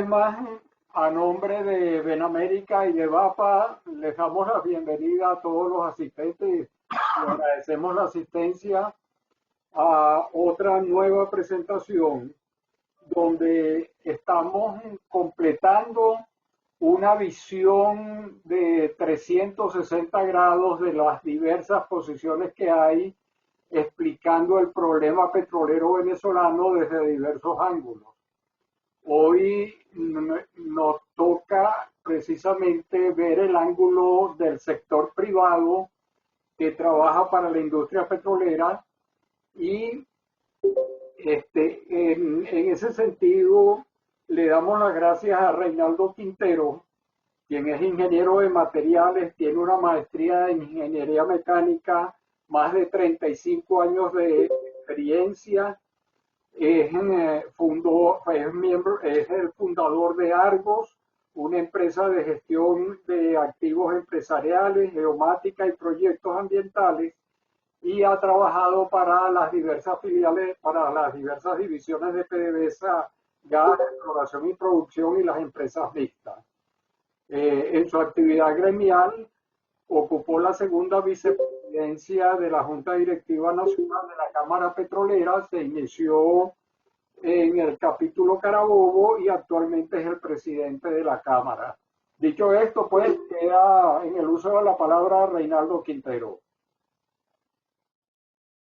vez más, a nombre de Benamérica y de VAPA, les damos la bienvenida a todos los asistentes y agradecemos la asistencia a otra nueva presentación donde estamos completando una visión de 360 grados de las diversas posiciones que hay, explicando el problema petrolero venezolano desde diversos ángulos. Hoy nos toca precisamente ver el ángulo del sector privado que trabaja para la industria petrolera y en ese sentido le damos las gracias a Reinaldo Quintero, quien es ingeniero de materiales, tiene una maestría en ingeniería mecánica, más de 35 años de experiencia. Es el fundador de Argos, una empresa de gestión de activos empresariales, geomática y proyectos ambientales, y ha trabajado para las diversas filiales, para las diversas divisiones de PDVSA, gas, exploración y producción y las empresas mixtas. En su actividad gremial ocupó la segunda vicepresidencia de la Junta Directiva Nacional de la Cámara Petrolera, se inició en el capítulo Carabobo y actualmente es el presidente de la Cámara. Dicho esto, pues queda en el uso de la palabra Reinaldo Quintero.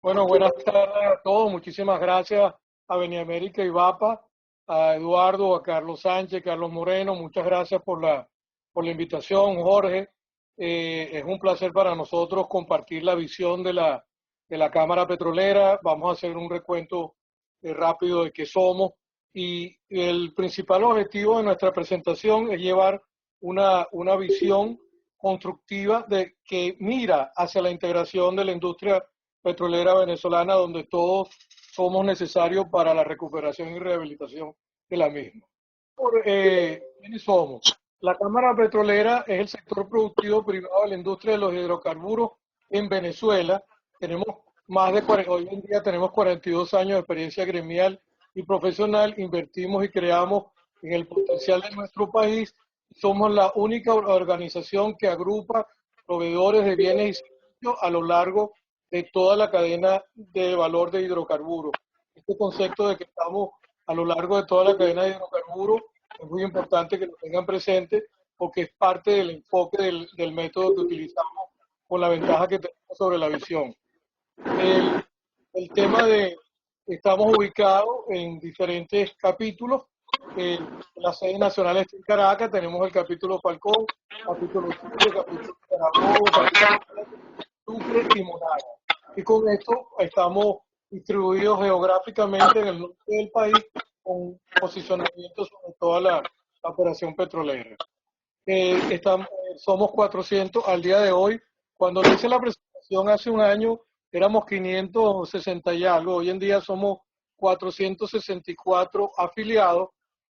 Bueno, buenas tardes a todos. Muchísimas gracias a Benamérica y VAPA, a Eduardo, a Carlos Sánchez, Carlos Moreno. Muchas gracias por la invitación, Jorge. Es un placer para nosotros compartir la visión de la Cámara Petrolera. Vamos a hacer un recuento rápido de qué somos. Y el principal objetivo de nuestra presentación es llevar una visión constructiva que mira hacia la integración de la industria petrolera venezolana, donde todos somos necesarios para la recuperación y rehabilitación de la misma. ¿Quiénes somos? La Cámara Petrolera es el sector productivo privado de la industria de los hidrocarburos en Venezuela. Hoy en día tenemos 42 años de experiencia gremial y profesional, invertimos y creamos en el potencial de nuestro país. Somos la única organización que agrupa proveedores de bienes y servicios a lo largo de toda la cadena de valor de hidrocarburos. Este concepto de que estamos a lo largo de toda la cadena de hidrocarburos es muy importante que lo tengan presente porque es parte del enfoque del método que utilizamos con la ventaja que tenemos sobre la visión. El tema estamos ubicados en diferentes capítulos. La sede nacional está en Caracas, tenemos el capítulo Falcón, capítulo Sucre, capítulo Carabobo, capítulo Sucre y Monagas. Y con esto estamos distribuidos geográficamente en el norte del país con posicionamiento sobre toda la operación petrolera. Somos 400 al día de hoy. Cuando le hice la presentación hace un año éramos 560 y algo. Hoy en día somos 464 afiliados.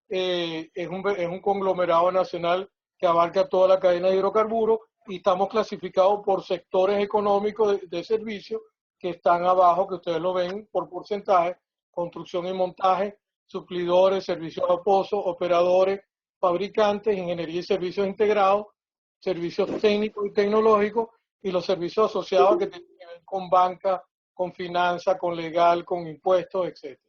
Es un conglomerado nacional que abarca toda la cadena de hidrocarburos y estamos clasificados por sectores económicos de servicio que están abajo, que ustedes lo ven por porcentaje: construcción y montaje, suplidores, servicios de pozo, operadores, fabricantes, ingeniería y servicios integrados, servicios técnicos y tecnológicos y los servicios asociados que tienen que ver con banca, con finanzas, con legal, con impuestos, etc.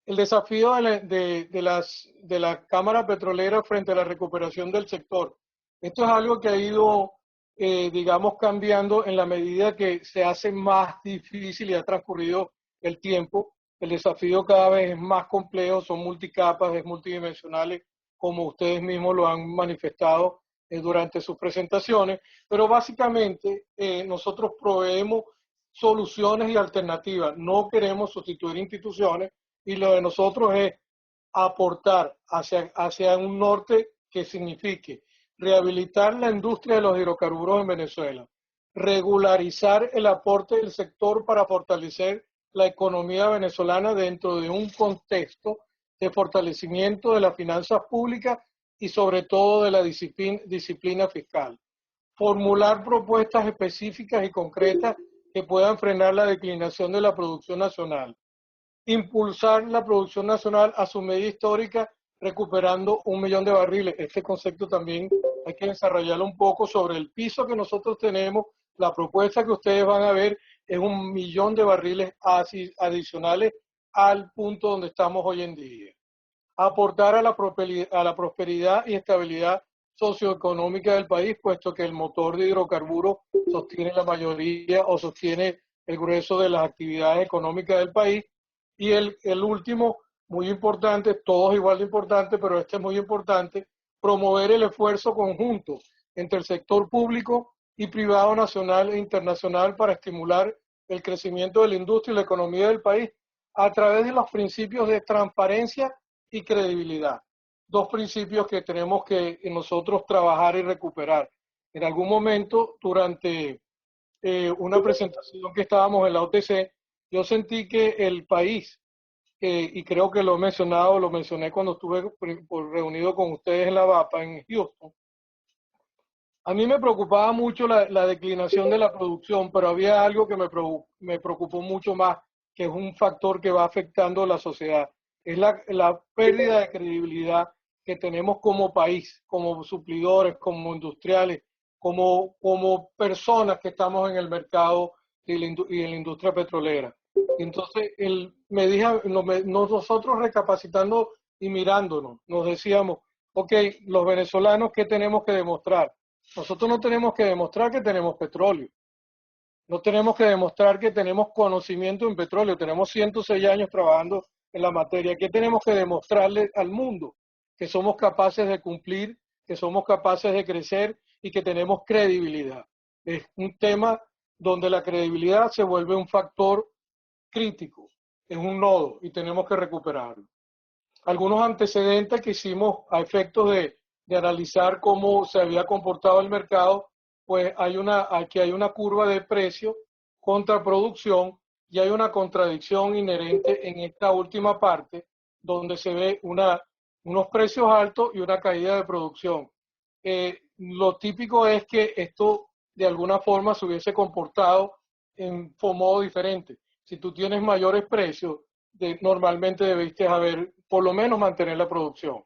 El desafío de la Cámara Petrolera frente a la recuperación del sector. Esto es algo que ha ido, digamos, cambiando en la medida que se hace más difícil y ha transcurrido el tiempo. El desafío cada vez es más complejo, son multicapas, es multidimensionales, como ustedes mismos lo han manifestado durante sus presentaciones, pero básicamente nosotros proveemos soluciones y alternativas. No queremos sustituir instituciones y lo de nosotros es aportar hacia un norte que signifique rehabilitar la industria de los hidrocarburos en Venezuela, regularizar el aporte del sector para fortalecer la economía venezolana dentro de un contexto de fortalecimiento de las finanzas públicas y sobre todo de la disciplina fiscal. Formular propuestas específicas y concretas que puedan frenar la declinación de la producción nacional. impulsar la producción nacional a su medida histórica, recuperando 1 millón de barriles. Este concepto también hay que desarrollarlo un poco sobre el piso que nosotros tenemos. La propuesta que ustedes van a ver es 1 millón de barriles adicionales al punto donde estamos hoy en día. Aportar a la prosperidad y estabilidad socioeconómica del país, puesto que el motor de hidrocarburos sostiene la mayoría o sostiene el grueso de las actividades económicas del país. Y el último, muy importante, todos igual de importante, pero este es muy importante, promover el esfuerzo conjunto entre el sector público y privado nacional e internacional para estimular el crecimiento de la industria y la economía del país a través de los principios de transparencia y credibilidad. Dos principios que tenemos que nosotros trabajar y recuperar. En algún momento, durante una presentación que estábamos en la OTC, yo sentí que el país, y creo que lo he mencionado, lo mencioné cuando estuve reunido con ustedes en la VAPA en Houston, a mí me preocupaba mucho la declinación de la producción, pero había algo que me preocupó mucho más, que es un factor que va afectando a la sociedad. Es la pérdida de credibilidad que tenemos como país, como suplidores, como industriales, como personas que estamos en el mercado y en la industria petrolera. Entonces, nosotros recapacitando y mirándonos, nos decíamos, ok, los venezolanos, ¿qué tenemos que demostrar? Nosotros no tenemos que demostrar que tenemos petróleo, no tenemos que demostrar que tenemos conocimiento en petróleo, tenemos 106 años trabajando en la materia. ¿Qué tenemos que demostrarle al mundo? Que somos capaces de cumplir, que somos capaces de crecer y que tenemos credibilidad. Es un tema donde la credibilidad se vuelve un factor crítico, es un nodo y tenemos que recuperarlo. Algunos antecedentes que hicimos a efectos de analizar cómo se había comportado el mercado, pues aquí hay una curva de precio contra producción y hay una contradicción inherente en esta última parte, donde se ve unos precios altos y una caída de producción. Lo típico es que esto de alguna forma se hubiese comportado en modo diferente. Si tú tienes mayores precios, normalmente debiste haber, por lo menos mantener la producción.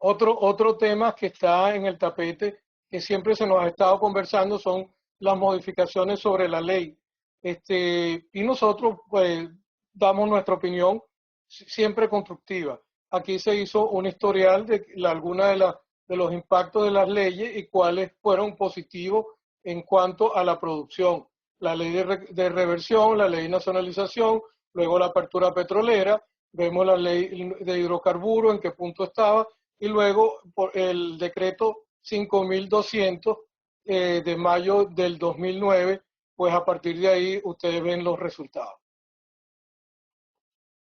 Otro tema que está en el tapete, que siempre se nos ha estado conversando, son las modificaciones sobre la ley. Y nosotros pues, damos nuestra opinión siempre constructiva. Aquí se hizo un historial de alguna de los impactos de las leyes y cuáles fueron positivos en cuanto a la producción. La ley de reversión, la ley de nacionalización, luego la apertura petrolera, vemos la ley de hidrocarburos, en qué punto estaba, y luego por el decreto 5200 de mayo del 2009, pues a partir de ahí ustedes ven los resultados.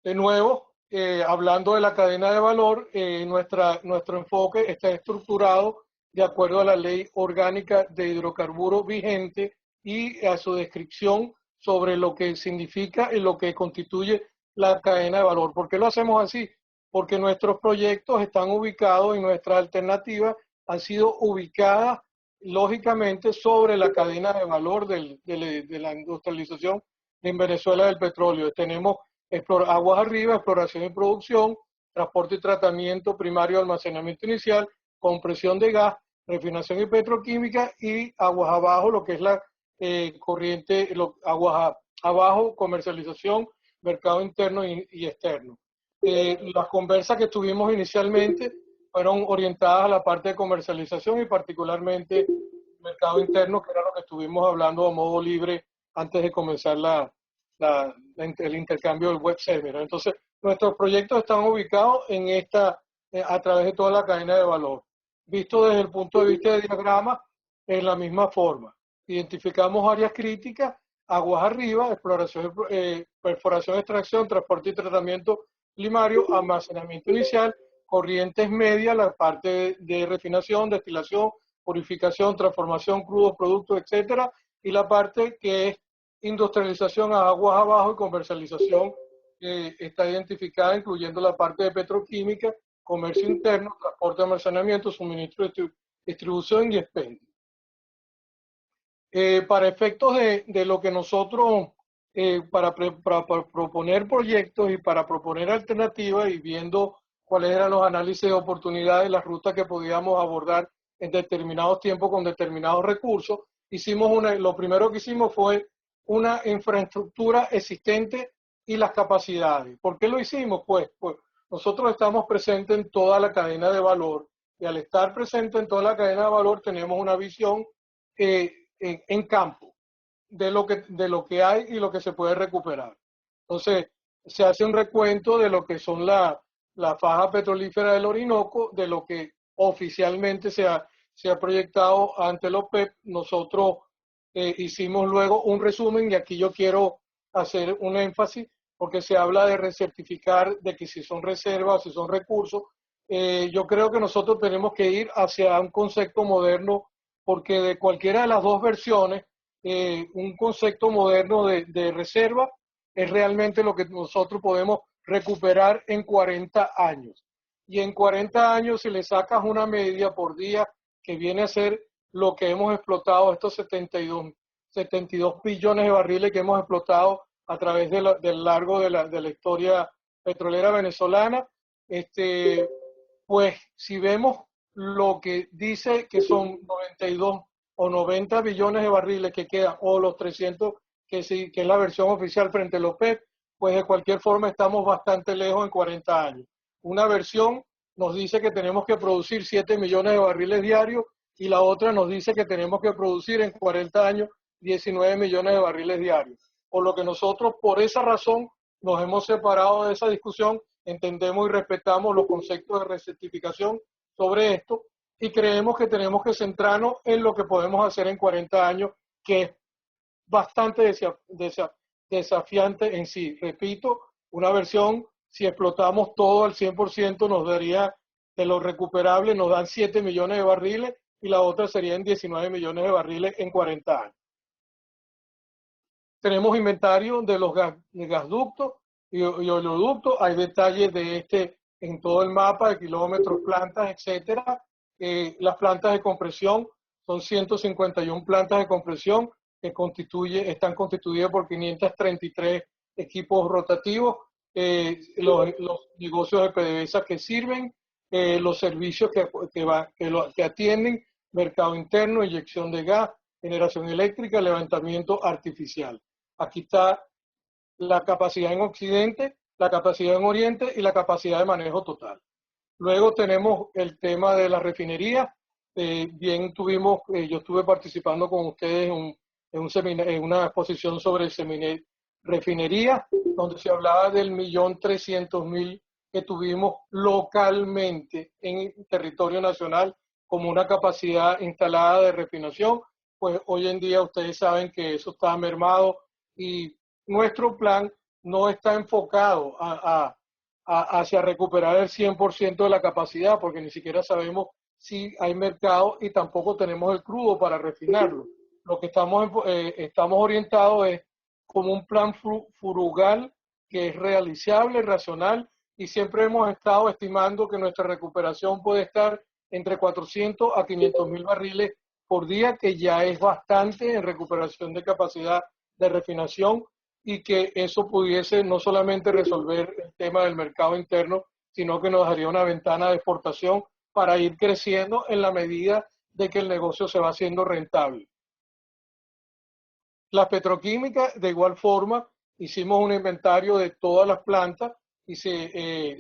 De nuevo, hablando de la cadena de valor, nuestro enfoque está estructurado de acuerdo a la ley orgánica de hidrocarburos vigente y a su descripción sobre lo que significa y lo que constituye la cadena de valor. ¿Por qué lo hacemos así? Porque nuestros proyectos están ubicados y nuestras alternativas han sido ubicadas lógicamente sobre la cadena de valor de la industrialización en Venezuela del petróleo. Tenemos aguas arriba, exploración y producción, transporte y tratamiento primario, almacenamiento inicial, compresión de gas, refinación y petroquímica, y aguas abajo, lo que es la corriente, aguas abajo, comercialización, mercado interno y externo. Las conversas que tuvimos inicialmente fueron orientadas a la parte de comercialización y particularmente mercado interno, que era lo que estuvimos hablando a modo libre antes de comenzar el intercambio del web server. Entonces, nuestros proyectos están ubicados a través de toda la cadena de valor. Visto desde el punto de vista de diagrama, en la misma forma. Identificamos áreas críticas, aguas arriba, perforación, extracción, transporte y tratamiento primario, almacenamiento inicial, corrientes medias, la parte de refinación, destilación, purificación, transformación, crudos, productos, etcétera, y la parte que es industrialización a aguas abajo y comercialización está identificada, incluyendo la parte de petroquímica, comercio interno, transporte, almacenamiento, suministro, distribución y expendio. Para efectos de lo que nosotros para proponer proyectos y para proponer alternativas y viendo cuáles eran los análisis de oportunidades, las rutas que podíamos abordar en determinados tiempos con determinados recursos. Lo primero que hicimos fue una infraestructura existente y las capacidades. ¿Por qué lo hicimos? Pues nosotros estamos presentes en toda la cadena de valor y al estar presente en toda la cadena de valor tenemos una visión en campo de lo que hay y lo que se puede recuperar. Entonces, se hace un recuento de lo que son la faja petrolífera del Orinoco, de lo que oficialmente se ha proyectado ante el OPEP. Nosotros hicimos luego un resumen y aquí yo quiero hacer un énfasis porque se habla de recertificar, de que si son reservas, si son recursos. Yo creo que nosotros tenemos que ir hacia un concepto moderno porque de cualquiera de las dos versiones, un concepto moderno de reserva es realmente lo que nosotros podemos recuperar en 40 años. Y en 40 años, si le sacas una media por día, que viene a ser lo que hemos explotado, estos 72 billones de barriles que hemos explotado a través del largo de la historia petrolera venezolana, pues si vemos lo que dice que son 92 o 90 billones de barriles que quedan, o los 300 que es la versión oficial frente a los OPEP, pues de cualquier forma estamos bastante lejos en 40 años. Una versión nos dice que tenemos que producir 7 millones de barriles diarios y la otra nos dice que tenemos que producir en 40 años 19 millones de barriles diarios. Por lo que nosotros, por esa razón, nos hemos separado de esa discusión, entendemos y respetamos los conceptos de recertificación sobre esto y creemos que tenemos que centrarnos en lo que podemos hacer en 40 años, que es bastante desafiante en sí. Repito, una versión, si explotamos todo al 100%, nos daría de lo recuperable, nos dan 7 millones de barriles y la otra serían 19 millones de barriles en 40 años. Tenemos inventario de los gasductos y oleoductos, hay detalles de en todo el mapa de kilómetros, plantas, etcétera. Las plantas de compresión son 151 plantas de compresión que están constituidas por 533 equipos rotativos, los negocios de PDVSA que sirven, los servicios que atienden, mercado interno, inyección de gas, generación eléctrica, levantamiento artificial. Aquí está la capacidad en Occidente, la capacidad en Oriente y la capacidad de manejo total. Luego tenemos el tema de la refinería. Yo estuve participando con ustedes en una exposición sobre refinería, donde se hablaba del 1.300.000 que tuvimos localmente en territorio nacional como una capacidad instalada de refinación. Pues hoy en día ustedes saben que eso está mermado y nuestro plan no está enfocado hacia recuperar el 100% de la capacidad, porque ni siquiera sabemos si hay mercado y tampoco tenemos el crudo para refinarlo. Lo que estamos orientados es como un plan frugal que es realizable, racional, y siempre hemos estado estimando que nuestra recuperación puede estar entre 400 a 500.000 barriles por día, que ya es bastante en recuperación de capacidad de refinación, y que eso pudiese no solamente resolver el tema del mercado interno, sino que nos daría una ventana de exportación para ir creciendo en la medida de que el negocio se va haciendo rentable. Las petroquímicas, de igual forma, hicimos un inventario de todas las plantas y en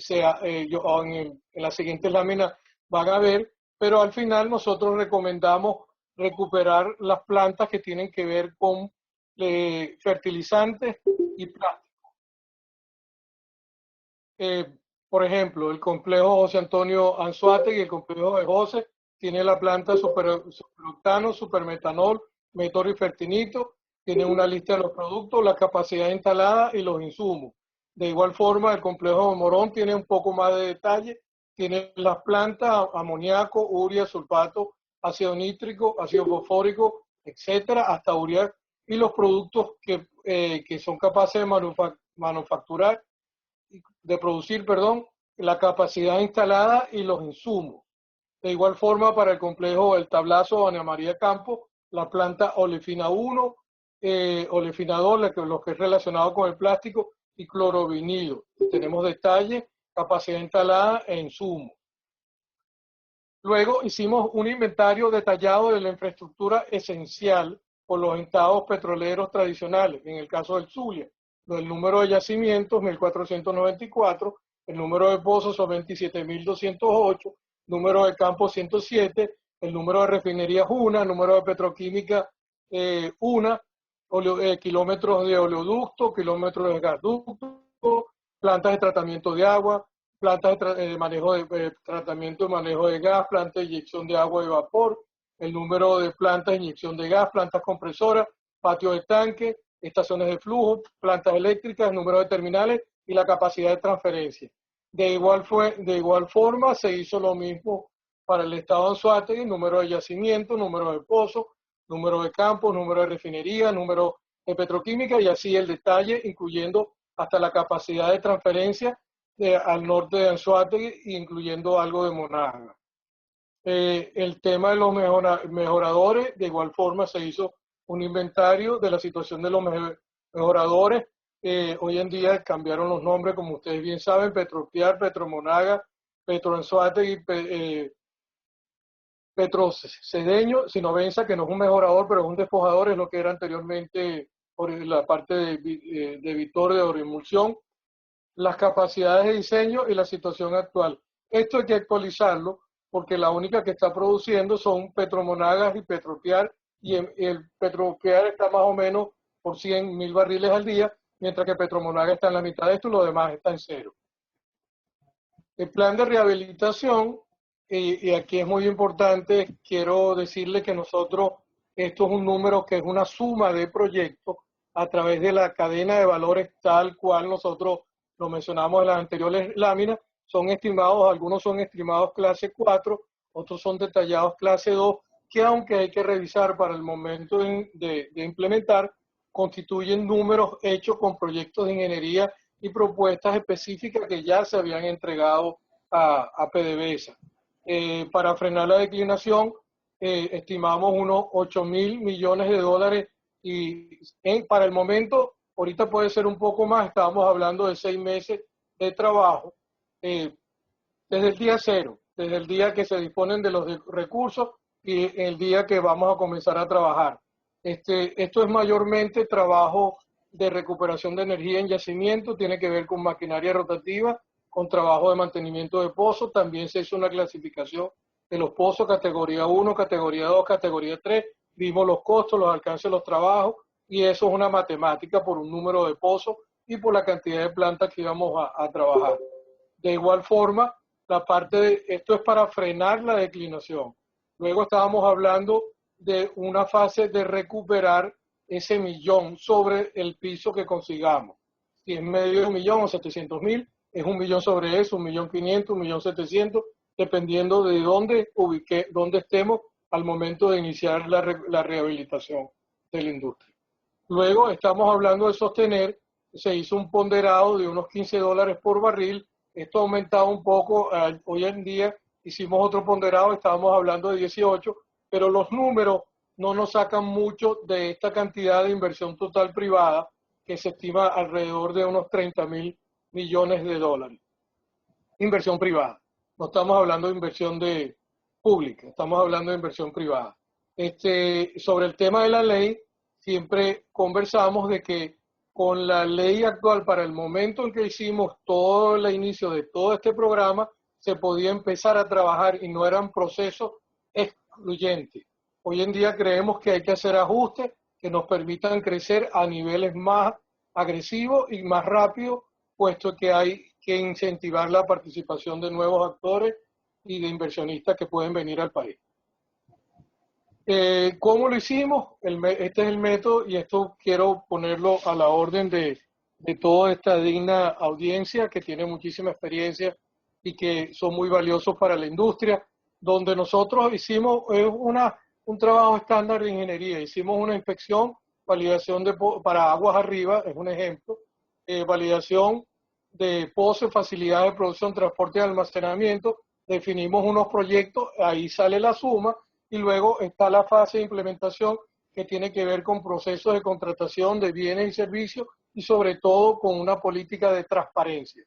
la siguiente lámina van a ver, pero al final nosotros recomendamos recuperar las plantas que tienen que ver con fertilizantes y plásticos. Por ejemplo, el complejo José Antonio Anzoátegui y el complejo de José tiene la planta superoctano, supermetanol, metor y fertinito, tienen una lista de los productos, la capacidad instalada y los insumos. De igual forma, el complejo de Morón tiene un poco más de detalle, tiene las plantas, amoníaco, urea, sulfato, ácido nítrico, ácido fosfórico, etcétera, hasta urea, y los productos que son capaces de producir, la capacidad instalada y los insumos. De igual forma, para el complejo El Tablazo, Ana María Campo, la planta Olefina 1, olefinador, lo que es relacionado con el plástico, y clorovinilo. Tenemos detalles, capacidad instalada e insumos. Luego hicimos un inventario detallado de la infraestructura esencial por los estados petroleros tradicionales, en el caso del Zulia. El número de yacimientos, 1.494, el número de pozos son 27.208, número de campos 107, el número de refinerías 1, el número de petroquímica 1, kilómetros de oleoducto, kilómetros de gasducto, plantas de tratamiento de agua, plantas de manejo de tratamiento y manejo de gas, plantas de inyección de agua y vapor, el número de plantas de inyección de gas, plantas compresoras, patio de tanque, estaciones de flujo, plantas eléctricas, número de terminales y la capacidad de transferencia. De igual forma se hizo lo mismo para el estado de Anzoátegui, número de yacimientos, número de pozos, número de campos, número de refinería, número de petroquímica y así el detalle, incluyendo hasta la capacidad de transferencia al norte de Anzoátegui, incluyendo algo de Monaga. El tema de los mejoradores, de igual forma se hizo un inventario de la situación de los mejoradores. Hoy en día cambiaron los nombres, como ustedes bien saben, Petropiar, Petromonaga, Petroanzoátegui, Petrocedeño, Sinovenza, que no es un mejorador, pero es un despojador, es lo que era anteriormente por la parte de Vitor de Oremulsión, las capacidades de diseño y la situación actual. Esto hay que actualizarlo porque la única que está produciendo son Petromonagas y Petropiar, y el Petropiar está más o menos por 100.000 barriles al día, mientras que Petromonaga está en la mitad de esto y lo demás está en cero. El plan de rehabilitación, y aquí es muy importante, quiero decirle que nosotros, esto es un número que es una suma de proyectos a través de la cadena de valores tal cual nosotros lo mencionamos en las anteriores láminas, son estimados, algunos son estimados clase 4, otros son detallados clase 2, que aunque hay que revisar para el momento de implementar, constituyen números hechos con proyectos de ingeniería y propuestas específicas que ya se habían entregado a PDVSA. Para frenar la declinación, estimamos unos 8.000 millones de dólares y para el momento, ahorita puede ser un poco más, estábamos hablando de 6 meses de trabajo, desde el día cero, desde el día que se disponen de los recursos y el día que vamos a comenzar a trabajar. Esto es mayormente trabajo de recuperación de energía en yacimiento, tiene que ver con maquinaria rotativa, con trabajo de mantenimiento de pozos, también se hizo una clasificación de los pozos, categoría 1, categoría 2, categoría 3, vimos los costos, los alcances de los trabajos, y eso es una matemática por un número de pozos y por la cantidad de plantas que íbamos a trabajar. De igual forma, la parte de esto es para frenar la declinación. Luego estábamos hablando de una fase de recuperar ese millón sobre el piso que consigamos. Si es medio millón o 700.000, es 1.000.000 sobre eso, 1.500.000, 1.700.000, dependiendo de dónde estemos al momento de iniciar la rehabilitación de la industria. Luego estamos hablando de sostener, se hizo un ponderado de unos $15 por barril, esto ha aumentado un poco, hoy en día hicimos otro ponderado, estábamos hablando de 18, pero los números no nos sacan mucho de esta cantidad de inversión total privada que se estima alrededor de unos 30.000 millones de dólares. Inversión privada, no estamos hablando de inversión pública, estamos hablando de inversión privada. Sobre el tema de la ley, siempre conversamos de que con la ley actual, para el momento en que hicimos todo el inicio de todo este programa, se podía empezar a trabajar y no eran procesos excluyentes. Hoy en día creemos que hay que hacer ajustes que nos permitan crecer a niveles más agresivos y más rápidos, puesto que hay que incentivar la participación de nuevos actores y de inversionistas que pueden venir al país. ¿Cómo lo hicimos? Este es el método y esto quiero ponerlo a la orden de toda esta digna audiencia que tiene muchísima experiencia y que son muy valiosos para la industria. Donde nosotros hicimos un trabajo estándar de ingeniería, hicimos una inspección, validación para aguas arriba, es un ejemplo, validación de pozos, facilidades de producción, transporte y almacenamiento, definimos unos proyectos, ahí sale la suma, y luego está la fase de implementación, que tiene que ver con procesos de contratación de bienes y servicios y sobre todo con una política de transparencia.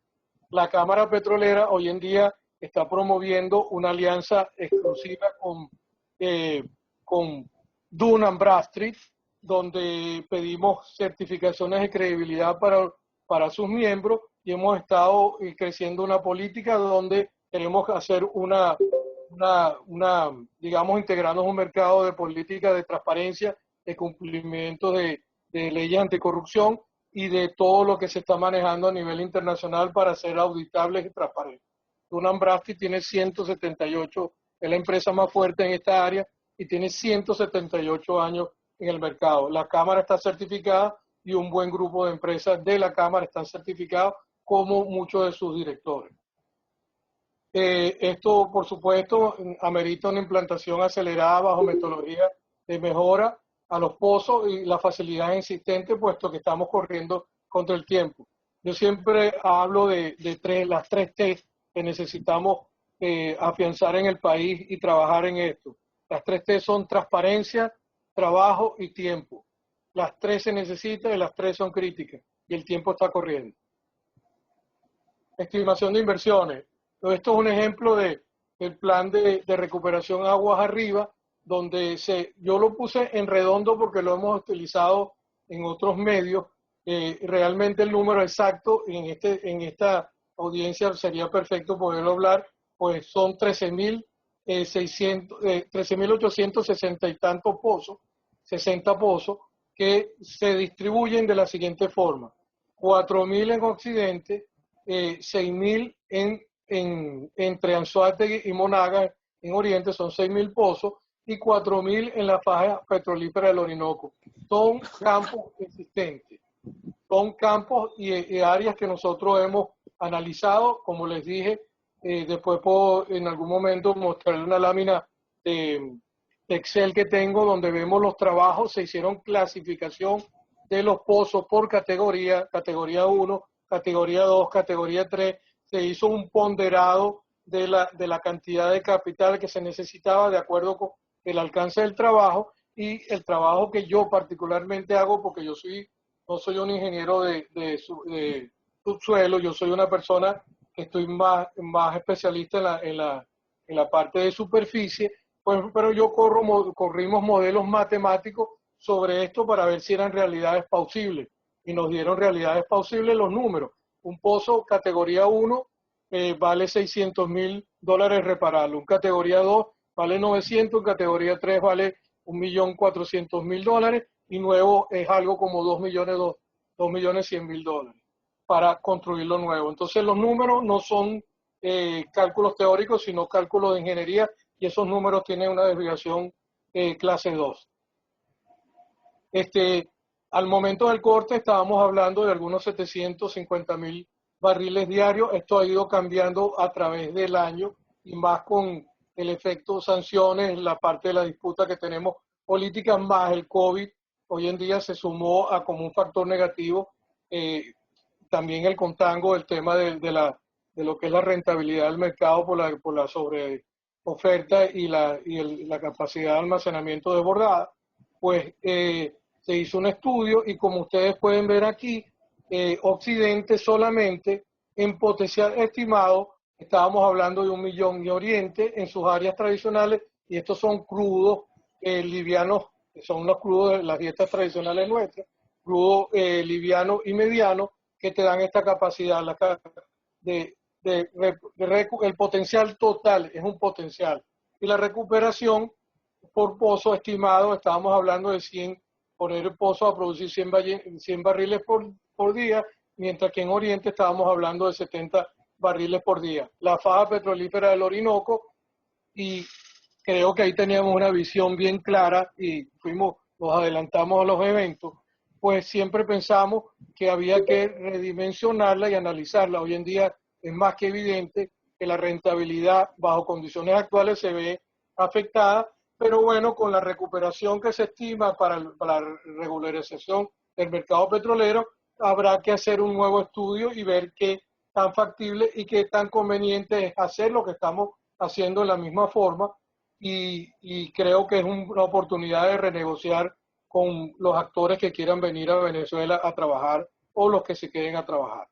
La Cámara Petrolera hoy en día está promoviendo una alianza exclusiva con Dun & Bradstreet, donde pedimos certificaciones de credibilidad para sus miembros y hemos estado creciendo una política donde queremos hacer digamos, integrarnos un mercado de política de transparencia, de cumplimiento de leyes anticorrupción y de todo lo que se está manejando a nivel internacional para ser auditables y transparentes. Dun & Bradstreet tiene 178, es la empresa más fuerte en esta área y tiene 178 años en el mercado. La Cámara está certificada y un buen grupo de empresas de la Cámara están certificados como muchos de sus directores. Esto, por supuesto, amerita una implantación acelerada bajo metodología de mejora a los pozos y la facilidad existente, puesto que estamos corriendo contra el tiempo. Yo siempre hablo de las tres T que necesitamos afianzar en el país y trabajar en esto. Las tres T son transparencia, trabajo y tiempo. Las tres se necesitan y las tres son críticas y el tiempo está corriendo. Estimación de inversiones. Esto es un ejemplo del plan de recuperación aguas arriba, donde yo lo puse en redondo porque lo hemos utilizado en otros medios. Realmente el número exacto en esta audiencia sería perfecto poderlo hablar, pues son 13.860 y tantos pozos, 60 pozos, que se distribuyen de la siguiente forma: 4.000 en Occidente, 6.000 entre Anzoátegui y Monaga en Oriente, son 6.000 pozos, y 4.000 en la faja petrolífera del Orinoco. Son campos existentes, son campos y áreas que nosotros hemos analizado. Como les dije, después puedo en algún momento mostrarles una lámina de Excel que tengo donde vemos los trabajos. Se hicieron clasificación de los pozos por categoría, categoría 1, categoría 2, categoría 3, se hizo un ponderado de la cantidad de capital que se necesitaba de acuerdo con el alcance del trabajo y el trabajo que yo particularmente hago, porque yo no soy un ingeniero de subsuelo, yo soy una persona que estoy más especialista en la parte de superficie, pues, pero corrimos modelos matemáticos sobre esto para ver si eran realidades plausibles y nos dieron realidades plausibles los números. Un pozo categoría 1 vale $600.000 repararlo. Un categoría 2 vale 900, un categoría 3 vale $1.400.000 y nuevo es algo como $2.100.000 para construirlo nuevo. Entonces los números no son cálculos teóricos, sino cálculos de ingeniería y esos números tienen una desviación clase 2. Al momento del corte estábamos hablando de algunos 750.000 barriles diarios. Esto ha ido cambiando a través del año y más con el efecto sanciones, la parte de la disputa que tenemos políticas más el COVID. Hoy en día se sumó a como un factor negativo también el contango, el tema de lo que es la rentabilidad del mercado por la sobreoferta y la capacidad de almacenamiento desbordada. Pues se hizo un estudio y como ustedes pueden ver aquí, Occidente solamente en potencial estimado, estábamos hablando de 1 millón, y Oriente en sus áreas tradicionales, y estos son crudos livianos, son los crudos de las dietas tradicionales nuestras, crudo liviano y mediano, que te dan esta capacidad el potencial total, es un potencial, y la recuperación por pozo estimado, estábamos hablando de 100, poner el pozo a producir 100 barriles por día, mientras que en Oriente estábamos hablando de 70 barriles por día. La faja petrolífera del Orinoco, y creo que ahí teníamos una visión bien clara y nos adelantamos a los eventos, pues siempre pensamos que había que redimensionarla y analizarla. Hoy en día es más que evidente que la rentabilidad bajo condiciones actuales se ve afectada, pero bueno, con la recuperación que se estima para la regularización del mercado petrolero, habrá que hacer un nuevo estudio y ver qué tan factible y qué tan conveniente es hacer lo que estamos haciendo de la misma forma, y creo que es una oportunidad de renegociar con los actores que quieran venir a Venezuela a trabajar o los que se queden a trabajar.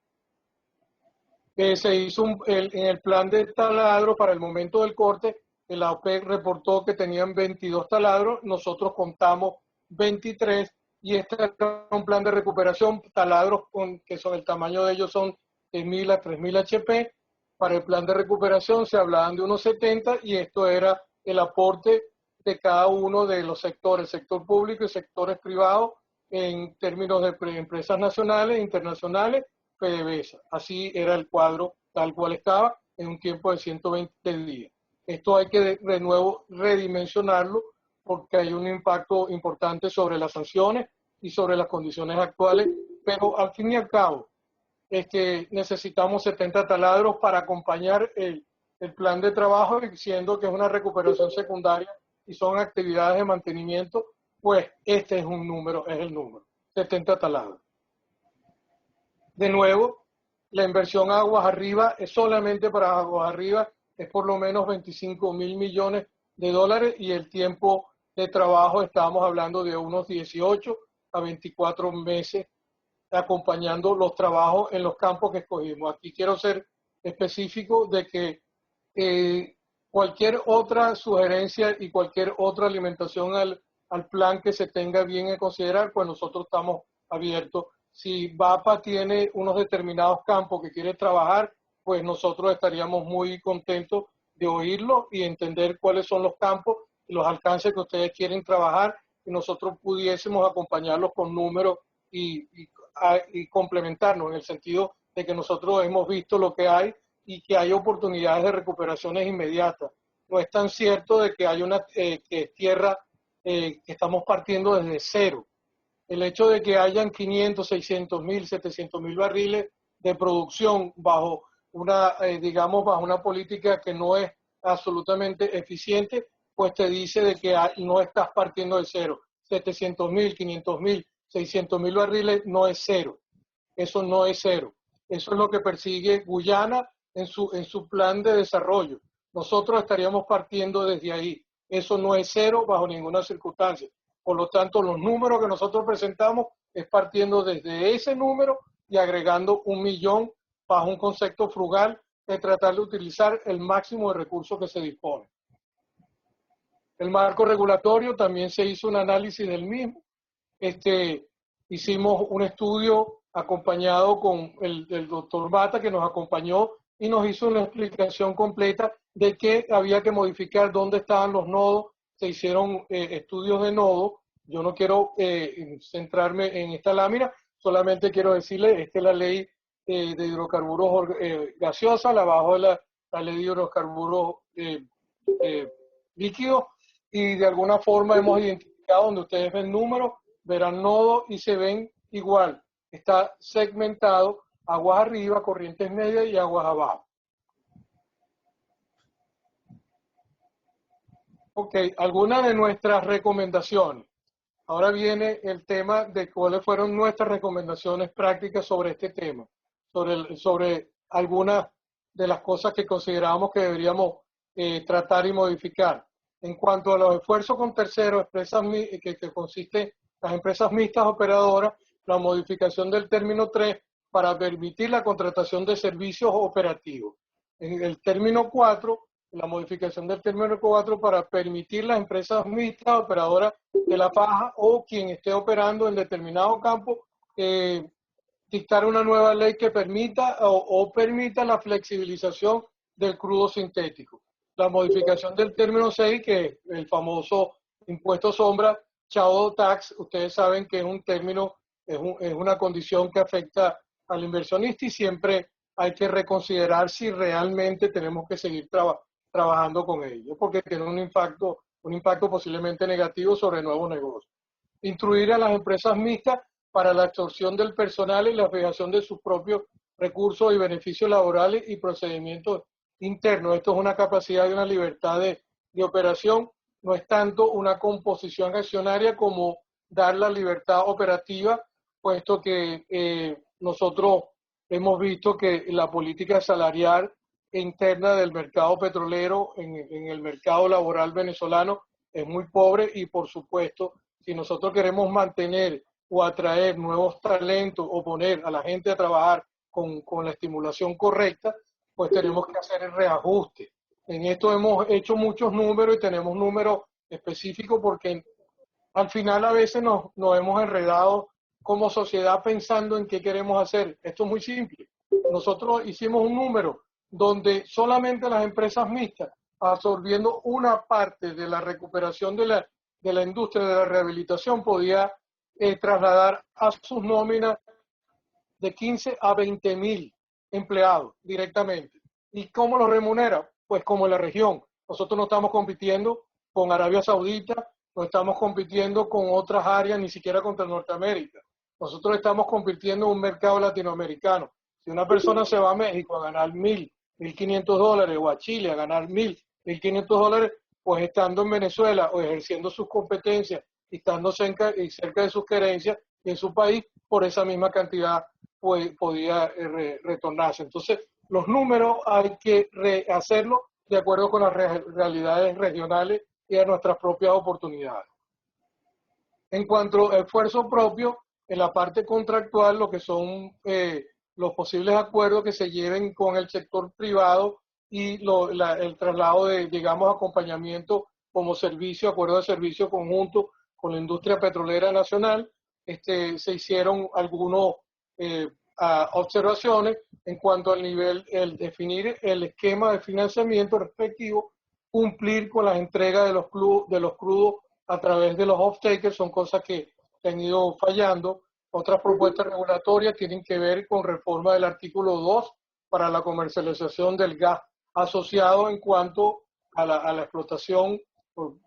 Se hizo en el plan de taladro para el momento del corte, la OPEC reportó que tenían 22 taladros, nosotros contamos 23 y este es un plan de recuperación, taladros que son el tamaño de ellos son de 1000 a 3000 HP. Para el plan de recuperación se hablaban de unos 70 y esto era el aporte de cada uno de los sectores, sector público y sectores privados en términos de empresas nacionales, internacionales, PDVSA. Así era el cuadro tal cual estaba en un tiempo de 120 días. Esto hay que de nuevo redimensionarlo porque hay un impacto importante sobre las sanciones y sobre las condiciones actuales, pero al fin y al cabo necesitamos 70 taladros para acompañar el plan de trabajo, siendo que es una recuperación secundaria y son actividades de mantenimiento, pues este es un número, es el número, 70 taladros. De nuevo, la inversión aguas arriba es solamente para aguas arriba, es por lo menos 25.000 millones de dólares y el tiempo de trabajo estamos hablando de unos 18 a 24 meses acompañando los trabajos en los campos que escogimos. Aquí quiero ser específico de que cualquier otra sugerencia y cualquier otra alimentación al plan que se tenga bien en considerar, pues nosotros estamos abiertos. Si VAPA tiene unos determinados campos que quiere trabajar, pues nosotros estaríamos muy contentos de oírlo y entender cuáles son los campos y los alcances que ustedes quieren trabajar y nosotros pudiésemos acompañarlos con números y complementarnos en el sentido de que nosotros hemos visto lo que hay y que hay oportunidades de recuperaciones inmediatas. No es tan cierto de que hay que es tierra que estamos partiendo desde cero. El hecho de que hayan 500, 600 mil, 700 mil barriles de producción bajo digamos, bajo una política que no es absolutamente eficiente, pues te dice de que no estás partiendo de cero. 700 mil, 500 mil, 600 mil barriles no es cero. Eso no es cero. Eso es lo que persigue Guyana en su plan de desarrollo. Nosotros estaríamos partiendo desde ahí. Eso no es cero bajo ninguna circunstancia. Por lo tanto, los números que nosotros presentamos es partiendo desde ese número y agregando 1 millón bajo un concepto frugal de tratar de utilizar el máximo de recursos que se dispone. El marco regulatorio también se hizo un análisis del mismo. Hicimos un estudio acompañado con el doctor Bata, que nos acompañó y nos hizo una explicación completa de qué había que modificar, dónde estaban los nodos. Se hicieron estudios de nodos. Yo no quiero centrarme en esta lámina, solamente quiero decirle, esta es la ley de hidrocarburos gaseosa, abajo de la ley de hidrocarburos líquidos, y de alguna forma hemos identificado donde ustedes ven números, verán nodos y se ven igual. Está segmentado aguas arriba, corrientes medias y aguas abajo. Ok, algunas de nuestras recomendaciones. Ahora viene el tema de cuáles fueron nuestras recomendaciones prácticas sobre este tema, sobre algunas de las cosas que considerábamos que deberíamos tratar y modificar. En cuanto a los esfuerzos con terceros, que consiste en las empresas mixtas operadoras, la modificación del término 3 para permitir la contratación de servicios operativos. En el término 4, la modificación del término 4 para permitir las empresas mixtas operadoras de la faja o quien esté operando en determinado campo, dictar una nueva ley que permita o permita la flexibilización del crudo sintético. La modificación del término 6, que es el famoso impuesto sombra, shadow tax, ustedes saben que es un término, es una condición que afecta al inversionista y siempre hay que reconsiderar si realmente tenemos que seguir trabajando con ello, porque tiene un impacto posiblemente negativo sobre nuevos negocios. Instruir a las empresas mixtas para la absorción del personal y la fijación de sus propios recursos y beneficios laborales y procedimientos internos. Esto es una capacidad y una libertad de operación, no es tanto una composición accionaria como dar la libertad operativa, puesto que nosotros hemos visto que la política salarial interna del mercado petrolero en el mercado laboral venezolano es muy pobre y por supuesto Si nosotros queremos mantener o atraer nuevos talentos o poner a la gente a trabajar con la estimulación correcta, pues tenemos que hacer el reajuste. En esto hemos hecho muchos números y tenemos números específicos porque al final a veces nos hemos enredado como sociedad pensando en qué queremos hacer. Esto es muy simple. Nosotros hicimos un número donde solamente las empresas mixtas, absorbiendo una parte de la recuperación de la industria de la rehabilitación, podía trasladar a sus nóminas de 15 a 20 mil empleados directamente. ¿Y cómo los remunera? Pues como en la región. Nosotros no estamos compitiendo con Arabia Saudita, no estamos compitiendo con otras áreas, ni siquiera contra Norteamérica. Nosotros estamos compitiendo en un mercado latinoamericano. Si una persona se va a México a ganar $1,500 o a Chile a ganar $1,500, pues estando en Venezuela o ejerciendo sus competencias y estando cerca de sus querencias en su país, por esa misma cantidad podía retornarse. Entonces, los números hay que hacerlo de acuerdo con las realidades regionales y a nuestras propias oportunidades. En cuanto a esfuerzo propio, en la parte contractual, lo que son los posibles acuerdos que se lleven con el sector privado y el traslado de, digamos, acompañamiento como servicio, acuerdo de servicio conjunto con la industria petrolera nacional, se hicieron algunos observaciones en cuanto al nivel, el definir el esquema de financiamiento respectivo, cumplir con las entregas de los crudos a través de los off-takers, son cosas que han ido fallando. Otras propuestas regulatorias tienen que ver con reforma del artículo 2 para la comercialización del gas asociado en cuanto a la explotación.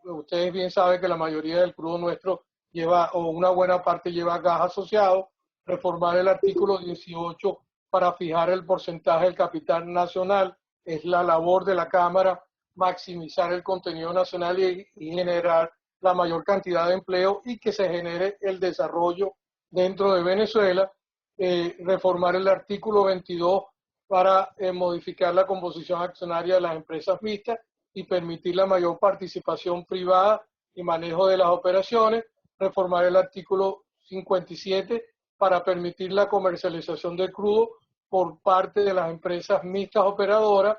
Ustedes bien saben que la mayoría del crudo nuestro lleva, o una buena parte lleva gas asociado. Reformar el artículo 18 para fijar el porcentaje del capital nacional. Es la labor de la Cámara maximizar el contenido nacional y generar la mayor cantidad de empleo y que se genere el desarrollo dentro de Venezuela. Reformar el artículo 22 para modificar la composición accionaria de las empresas mixtas y permitir la mayor participación privada y manejo de las operaciones. Reformar el artículo 57 para permitir la comercialización del crudo por parte de las empresas mixtas operadoras.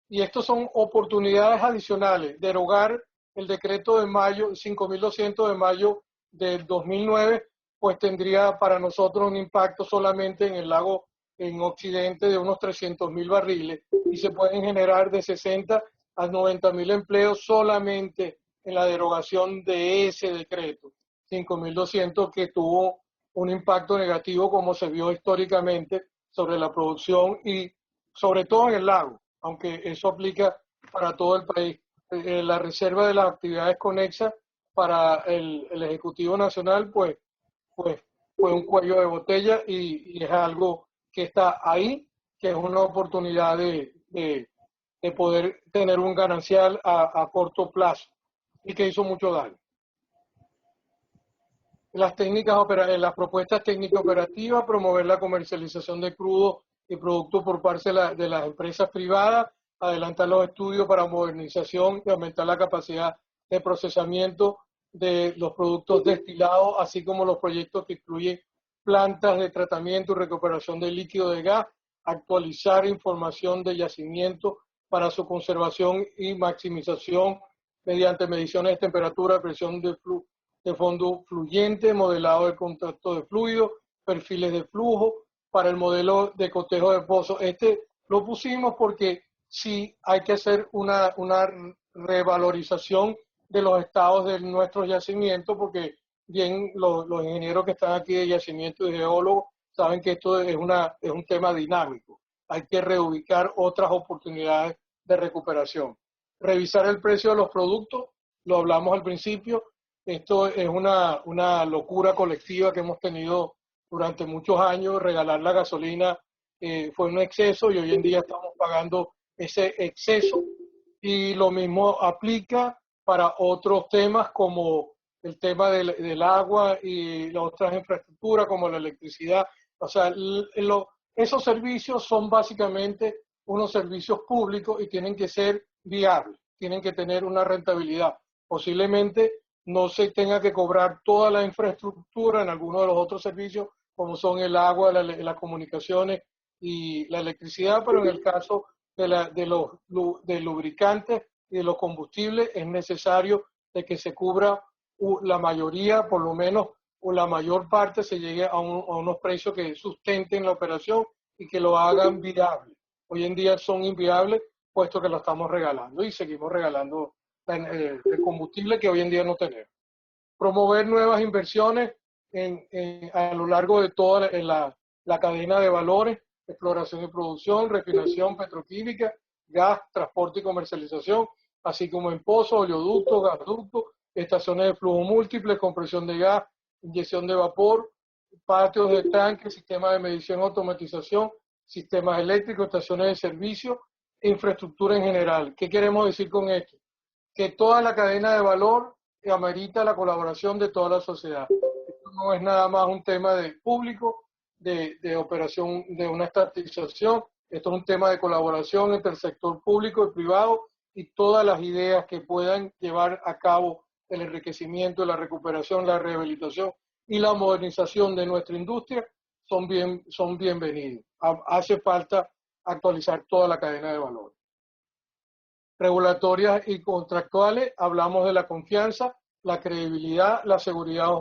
Y estos son oportunidades adicionales. Derogar el decreto de mayo, 5.200 de mayo del 2009, pues tendría para nosotros un impacto solamente en el lago, en Occidente, de unos 300.000 barriles y se pueden generar de 60 a 90.000 empleos solamente en la derogación de ese decreto. 5.200 que tuvo un impacto negativo como se vio históricamente sobre la producción y sobre todo en el lago, aunque eso aplica para todo el país. La reserva de las actividades conexas para el Ejecutivo Nacional pues fue un cuello de botella y es algo que está ahí, que es una oportunidad de poder tener un ganancial a corto plazo y que hizo mucho daño. Las propuestas técnicas operativas, promover la comercialización de crudo y productos por parte de las empresas privadas, adelantar los estudios para modernización y aumentar la capacidad de procesamiento de los productos destilados, así como los proyectos que incluyen plantas de tratamiento y recuperación de líquido de gas, actualizar información de yacimiento para su conservación y maximización mediante mediciones de temperatura, presión de fondo fluyente, modelado de contacto de fluido, perfiles de flujo para el modelo de cotejo de pozos. Lo pusimos porque sí hay que hacer una revalorización de los estados de nuestros yacimientos, porque bien los ingenieros que están aquí de yacimiento y geólogos saben que esto es un tema dinámico. Hay que reubicar otras oportunidades de recuperación. Revisar el precio de los productos, lo hablamos al principio. Esto es una locura colectiva que hemos tenido durante muchos años. Regalar la gasolina fue un exceso y hoy en día estamos pagando ese exceso. Y lo mismo aplica para otros temas como el tema del agua y las otras infraestructuras como la electricidad. O sea, esos servicios son básicamente unos servicios públicos y tienen que ser viables, tienen que tener una rentabilidad. Posiblemente no se tenga que cobrar toda la infraestructura en algunos de los otros servicios, como son el agua, las comunicaciones y la electricidad, pero en el caso de lubricantes y de los combustibles es necesario de que se cubra la mayoría, por lo menos, o la mayor parte se llegue a unos precios que sustenten la operación y que lo hagan viable. Hoy en día son inviables, puesto que lo estamos regalando y seguimos regalando el combustible que hoy en día no tenemos. Promover nuevas inversiones a lo largo de toda la cadena de valores, exploración y producción, refinación petroquímica, gas, transporte y comercialización, así como en pozos, oleoductos, gasductos, estaciones de flujo múltiple, compresión de gas, inyección de vapor, patios de tanques, sistemas de medición y automatización, sistemas eléctricos, estaciones de servicio, infraestructura en general. ¿Qué queremos decir con esto? Que toda la cadena de valor amerita la colaboración de toda la sociedad. Esto no es nada más un tema de público, de operación, de una estatización. Esto es un tema de colaboración entre el sector público y privado y todas las ideas que puedan llevar a cabo el enriquecimiento, la recuperación, la rehabilitación y la modernización de nuestra industria son bienvenidos. Hace falta actualizar toda la cadena de valor. Regulatorias y contractuales, hablamos de la confianza, la credibilidad, la seguridad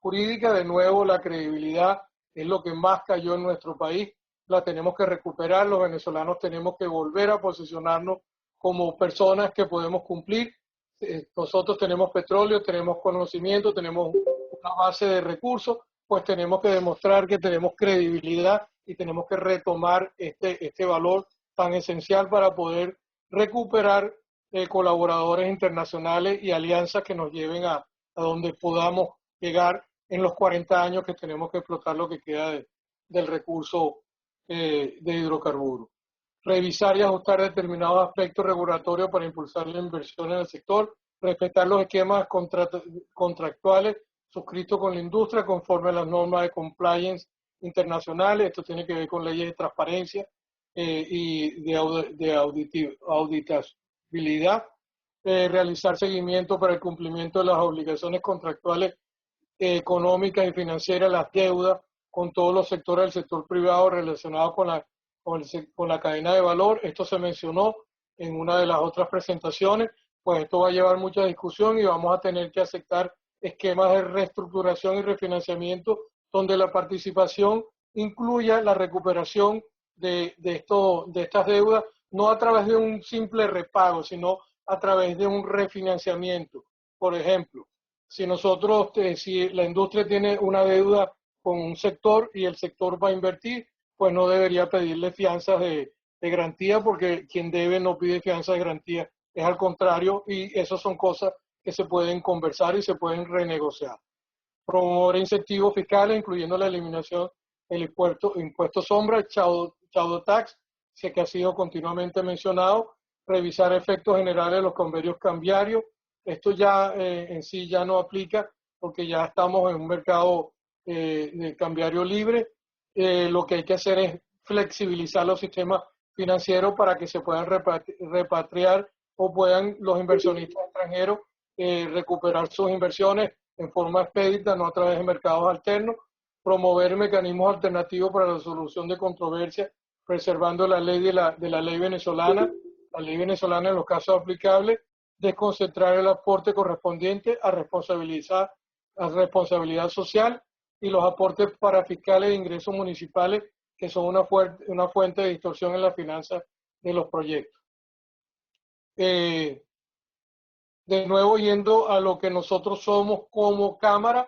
jurídica. De nuevo, la credibilidad es lo que más cayó en nuestro país, la tenemos que recuperar, los venezolanos tenemos que volver a posicionarnos como personas que podemos cumplir. Nosotros tenemos petróleo, tenemos conocimiento, tenemos una base de recursos, pues tenemos que demostrar que tenemos credibilidad y tenemos que retomar este valor tan esencial para poder recuperar colaboradores internacionales y alianzas que nos lleven a donde podamos llegar en los 40 años que tenemos que explotar lo que queda del recurso de hidrocarburos. Revisar y ajustar determinados aspectos regulatorios para impulsar la inversión en el sector, respetar los esquemas contractuales suscritos con la industria conforme a las normas de compliance internacionales. Esto tiene que ver con leyes de transparencia y de auditabilidad, realizar seguimiento para el cumplimiento de las obligaciones contractuales económicas y financieras, las deudas con todos los sectores del sector privado relacionados con la cadena de valor. Esto se mencionó en una de las otras presentaciones, pues esto va a llevar mucha discusión y vamos a tener que aceptar esquemas de reestructuración y refinanciamiento donde la participación incluya la recuperación de estas deudas, no a través de un simple repago, sino a través de un refinanciamiento. Por ejemplo, si si la industria tiene una deuda con un sector y el sector va a invertir, pues no debería pedirle fianzas de garantía, porque quien debe no pide fianzas de garantía, es al contrario, y esas son cosas que se pueden conversar y se pueden renegociar. Promover incentivos fiscales, incluyendo la eliminación del impuesto sombra, el shadow tax, que ha sido continuamente mencionado. Revisar efectos generales de los convenios cambiarios. Esto ya en sí ya no aplica porque ya estamos en un mercado de cambiario libre. Lo que hay que hacer es flexibilizar los sistemas financieros para que se puedan repatriar o puedan los inversionistas extranjeros recuperar sus inversiones en forma expedita, no a través de mercados alternos. Promover mecanismos alternativos para la solución de controversias, preservando la ley de la ley venezolana en los casos aplicables. Desconcentrar el aporte correspondiente a responsabilidad social y los aportes para fiscales e ingresos municipales, que son una fuente de distorsión en las finanzas de los proyectos. De nuevo, yendo a lo que nosotros somos como Cámara,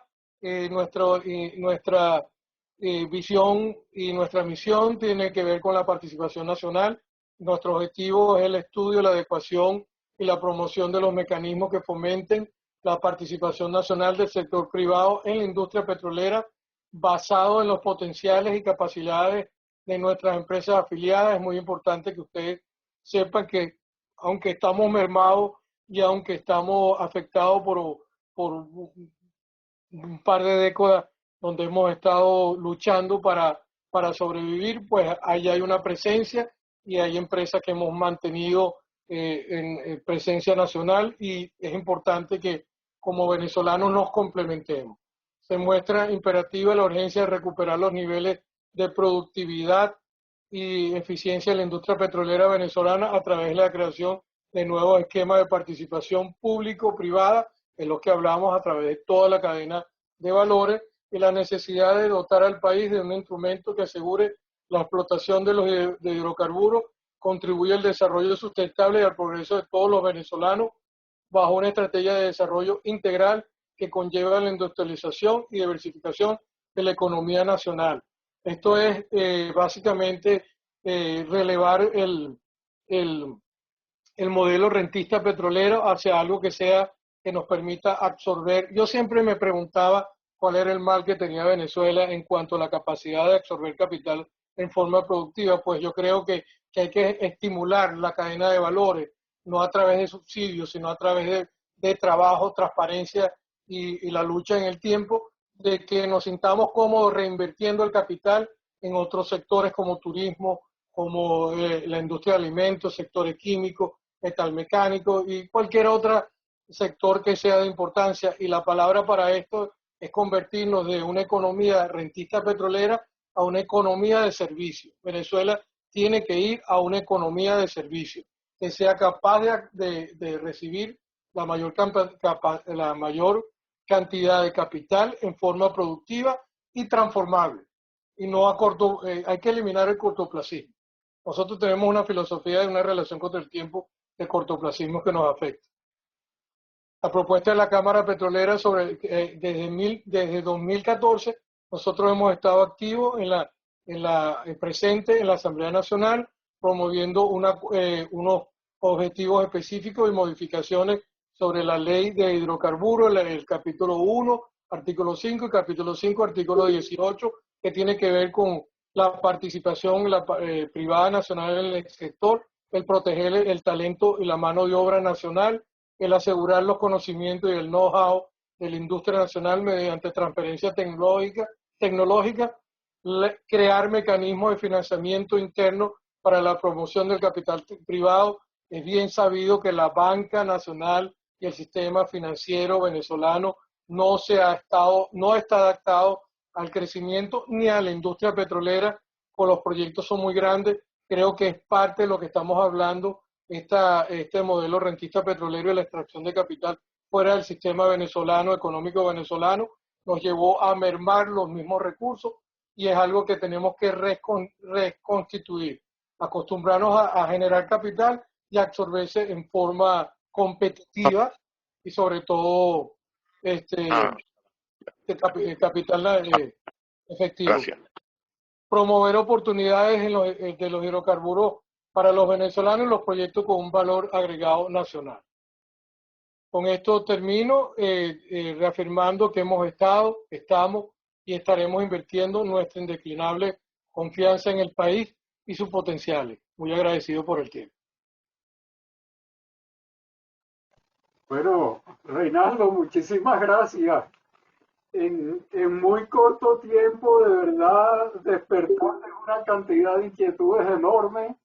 nuestra visión y nuestra misión tiene que ver con la participación nacional. Nuestro objetivo es el estudio, la adecuación y la promoción de los mecanismos que fomenten la participación nacional del sector privado en la industria petrolera, basado en los potenciales y capacidades de nuestras empresas afiliadas. Es muy importante que ustedes sepan que, aunque estamos mermados y aunque estamos afectados por un par de décadas donde hemos estado luchando para sobrevivir, pues ahí hay una presencia y hay empresas que hemos mantenido en presencia nacional, y es importante que como venezolanos nos complementemos. Se muestra imperativa la urgencia de recuperar los niveles de productividad y eficiencia de la industria petrolera venezolana a través de la creación de nuevos esquemas de participación público-privada, en los que hablamos a través de toda la cadena de valores, y la necesidad de dotar al país de un instrumento que asegure la explotación de los hidrocarburos, contribuye al desarrollo sustentable y al progreso de todos los venezolanos bajo una estrategia de desarrollo integral que conlleva la industrialización y diversificación de la economía nacional. Esto es básicamente relevar el modelo rentista petrolero hacia algo que nos permita absorber. Yo siempre me preguntaba cuál era el mal que tenía Venezuela en cuanto a la capacidad de absorber capital en forma productiva. Pues yo creo que hay que estimular la cadena de valores, no a través de subsidios, sino a través de trabajo, transparencia y la lucha en el tiempo, de que nos sintamos cómodos reinvirtiendo el capital en otros sectores como turismo, como la industria de alimentos, sectores químicos, metalmecánico y cualquier otro sector que sea de importancia. Y la palabra para esto es convertirnos de una economía rentista petrolera a una economía de servicio. Venezuela tiene que ir a una economía de servicio que sea capaz de recibir la mayor cantidad de capital en forma productiva y transformable. Y no hay que eliminar el cortoplacismo. Nosotros tenemos una filosofía de una relación contra el tiempo de cortoplacismo que nos afecta. La propuesta de la Cámara Petrolera desde 2014, nosotros hemos estado activos presente en la Asamblea Nacional, promoviendo unos objetivos específicos y modificaciones sobre la ley de hidrocarburos, el capítulo 1, artículo 5 y capítulo 5, artículo 18, que tiene que ver con la participación privada nacional en el sector, el proteger el talento y la mano de obra nacional, el asegurar los conocimientos y el know-how de la industria nacional mediante transferencia tecnológica, crear mecanismos de financiamiento interno para la promoción del capital privado. Es bien sabido que la banca nacional y el sistema financiero venezolano no está adaptado al crecimiento ni a la industria petrolera, pues los proyectos son muy grandes. Creo que es parte de lo que estamos hablando, este modelo rentista petrolero y la extracción de capital fuera del sistema venezolano, económico venezolano, nos llevó a mermar los mismos recursos y es algo que tenemos que reconstituir, acostumbrarnos a generar capital y absorberse en forma competitiva y sobre todo capital efectivo. Gracias. Promover oportunidades de los hidrocarburos para los venezolanos y los proyectos con un valor agregado nacional. Con esto termino reafirmando que estamos y estaremos invirtiendo nuestra indeclinable confianza en el país y sus potenciales. Muy agradecido por el tiempo. Bueno, Reinaldo, muchísimas gracias. En muy corto tiempo, de verdad, despertaste una cantidad de inquietudes enormes.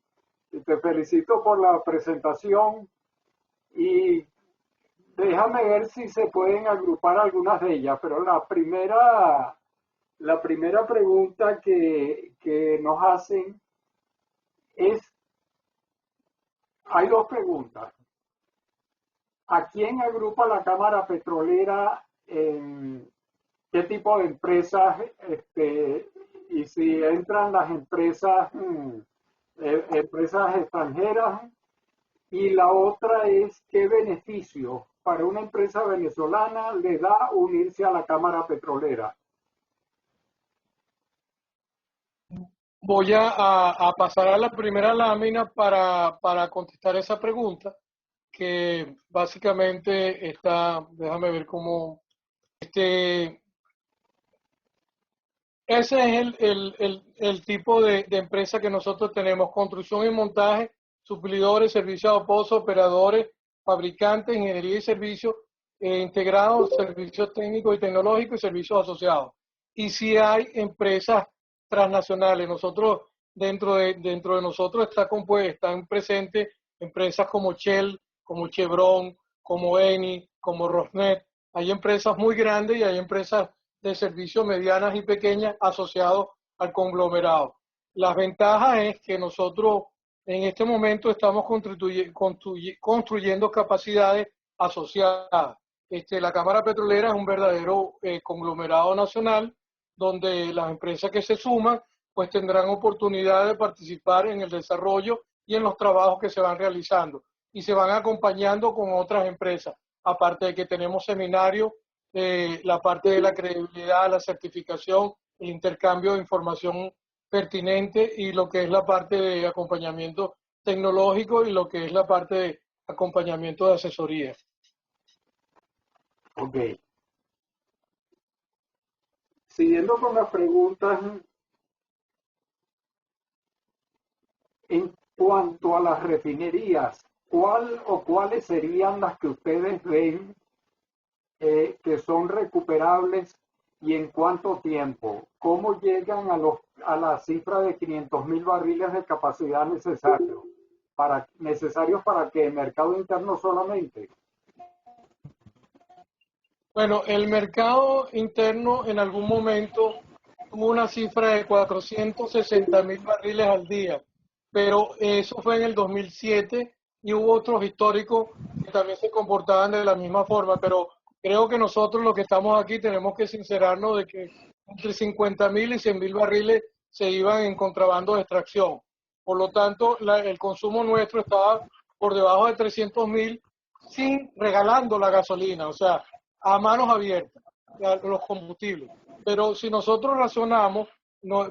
Y te felicito por la presentación y déjame ver si se pueden agrupar algunas de ellas, pero la primera pregunta que nos hacen hay dos preguntas. ¿A quién agrupa la Cámara Petrolera? ¿Qué tipo de empresas? Y si entran las empresas extranjeras, y la otra es qué beneficio para una empresa venezolana le da unirse a la Cámara Petrolera. Voy a pasar a la primera lámina para contestar esa pregunta, que básicamente déjame ver cómo, ese es el tipo de empresa que nosotros tenemos: construcción y montaje, suplidores, servicios de pozos, operadores, fabricantes, ingeniería y servicios integrados, servicios técnicos y tecnológicos y servicios asociados. Y si hay empresas transnacionales, dentro de nosotros están presentes empresas como Shell, como Chevron, como Eni, como Rosneft, Hay empresas muy grandes y hay empresas de servicios medianas y pequeñas asociados al conglomerado. Las ventajas es que nosotros en este momento estamos construyendo capacidades asociadas. La Cámara Petrolera es un verdadero conglomerado nacional donde las empresas que se suman pues tendrán oportunidad de participar en el desarrollo y en los trabajos que se van realizando y se van acompañando con otras empresas, aparte de que tenemos seminarios, la parte de la credibilidad, la certificación, el intercambio de información pertinente y lo que es la parte de acompañamiento tecnológico y lo que es la parte de acompañamiento de asesoría. Ok. Siguiendo con las preguntas, en cuanto a las refinerías, ¿cuál o cuáles serían las que ustedes ven que son recuperables y en cuánto tiempo? ¿Cómo llegan a la cifra de 500.000 barriles de capacidad necesarios para que el mercado interno solamente? Bueno, el mercado interno en algún momento tuvo una cifra de 460.000 barriles al día, pero eso fue en el 2007 y hubo otros históricos que también se comportaban de la misma forma, pero creo que nosotros los que estamos aquí tenemos que sincerarnos de que entre 50.000 y 100.000 barriles se iban en contrabando de extracción. Por lo tanto, el consumo nuestro estaba por debajo de 300.000 sin regalando la gasolina, o sea, a manos abiertas, los combustibles. Pero si nosotros razonamos,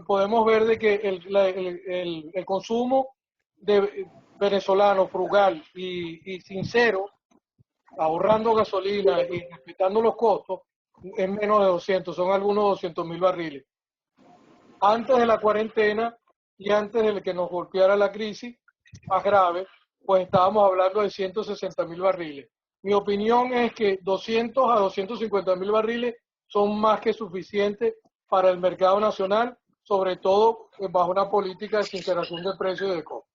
podemos ver de que el consumo de venezolano frugal y sincero, ahorrando gasolina y respetando los costos, es menos de 200, son algunos 200.000 barriles. Antes de la cuarentena y antes de que nos golpeara la crisis más grave, pues estábamos hablando de 160.000 barriles. Mi opinión es que 200 a 250.000 barriles son más que suficientes para el mercado nacional, sobre todo bajo una política de sinceración de precios y de costo.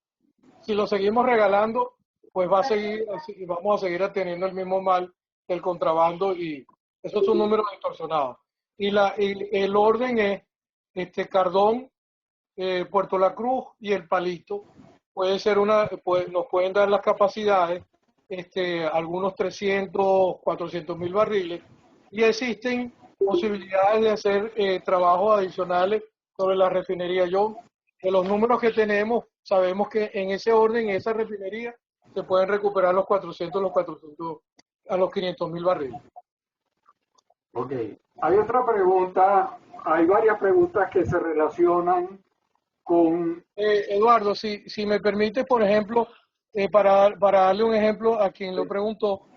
Si lo seguimos regalando, pues vamos a seguir teniendo el mismo mal del contrabando y esos son números distorsionados. Y el orden es Cardón, Puerto La Cruz y El Palito. Nos pueden dar las capacidades, algunos 300, 400.000 barriles, y existen posibilidades de hacer trabajos adicionales sobre la refinería. De los números que tenemos, sabemos que en ese orden, en esa refinería, se pueden recuperar los 400 a los 500.000 barriles. Ok. Hay otra pregunta, hay varias preguntas que se relacionan con... Eduardo, si me permite, por ejemplo, para darle un ejemplo a quien lo preguntó,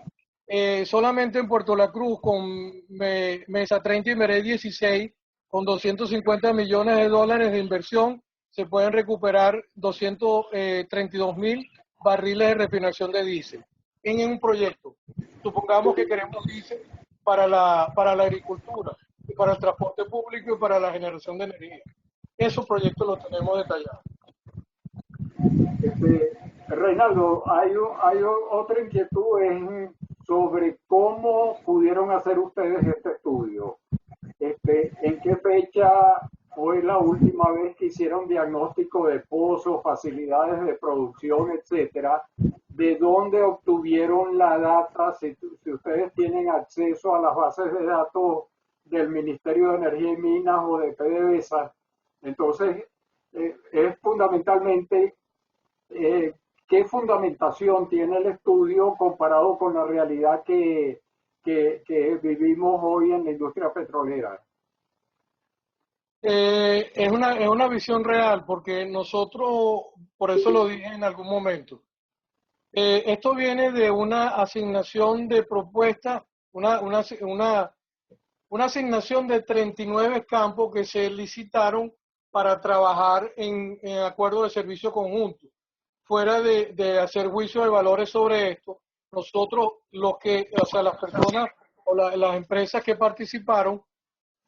solamente en Puerto La Cruz, con Mesa 30 y Meré 16, con 250 millones de dólares de inversión, se pueden recuperar 232.000 barriles de refinación de diésel en un proyecto. Supongamos que queremos diésel para la agricultura, y para el transporte público y para la generación de energía. Esos proyectos los tenemos detallados. Reinaldo, hay otra inquietud sobre cómo pudieron hacer ustedes este estudio. ¿En qué fecha fue la última vez que hicieron diagnóstico de pozos, facilidades de producción, etcétera? ¿De dónde obtuvieron la data? Si ustedes tienen acceso a las bases de datos del Ministerio de Energía y Minas o de PDVSA, entonces es fundamentalmente qué fundamentación tiene el estudio comparado con la realidad que vivimos hoy en la industria petrolera. Es una visión real, porque nosotros, por eso lo dije en algún momento, esto viene de una asignación de propuestas, una asignación de 39 campos que se licitaron para trabajar en acuerdo de servicio conjunto. Fuera de hacer juicio de valores sobre esto, nosotros, las personas o las empresas que participaron,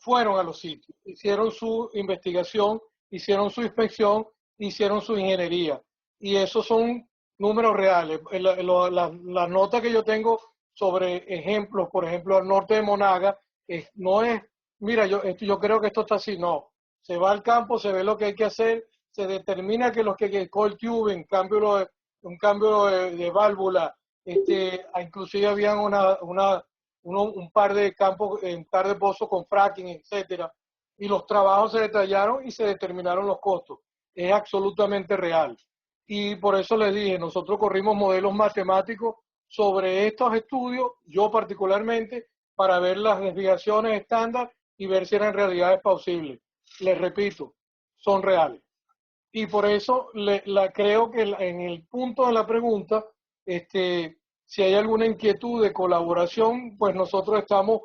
fueron a los sitios, hicieron su investigación, hicieron su inspección, hicieron su ingeniería. Y esos son números reales. Las notas que yo tengo sobre ejemplos, por ejemplo, al norte de Monaga, no es, mira, yo creo que esto está así, no. Se va al campo, se ve lo que hay que hacer, se determina que los que cold tubing, un cambio de válvula, inclusive habían un par de campos, un par de pozos con fracking, etcétera, y los trabajos se detallaron y se determinaron los costos. Es absolutamente real. Y por eso les dije, nosotros corrimos modelos matemáticos sobre estos estudios, yo particularmente, para ver las desviaciones estándar y ver si eran realidades plausibles. Les repito, son reales. Y por eso creo que en el punto de la pregunta, si hay alguna inquietud de colaboración, pues nosotros estamos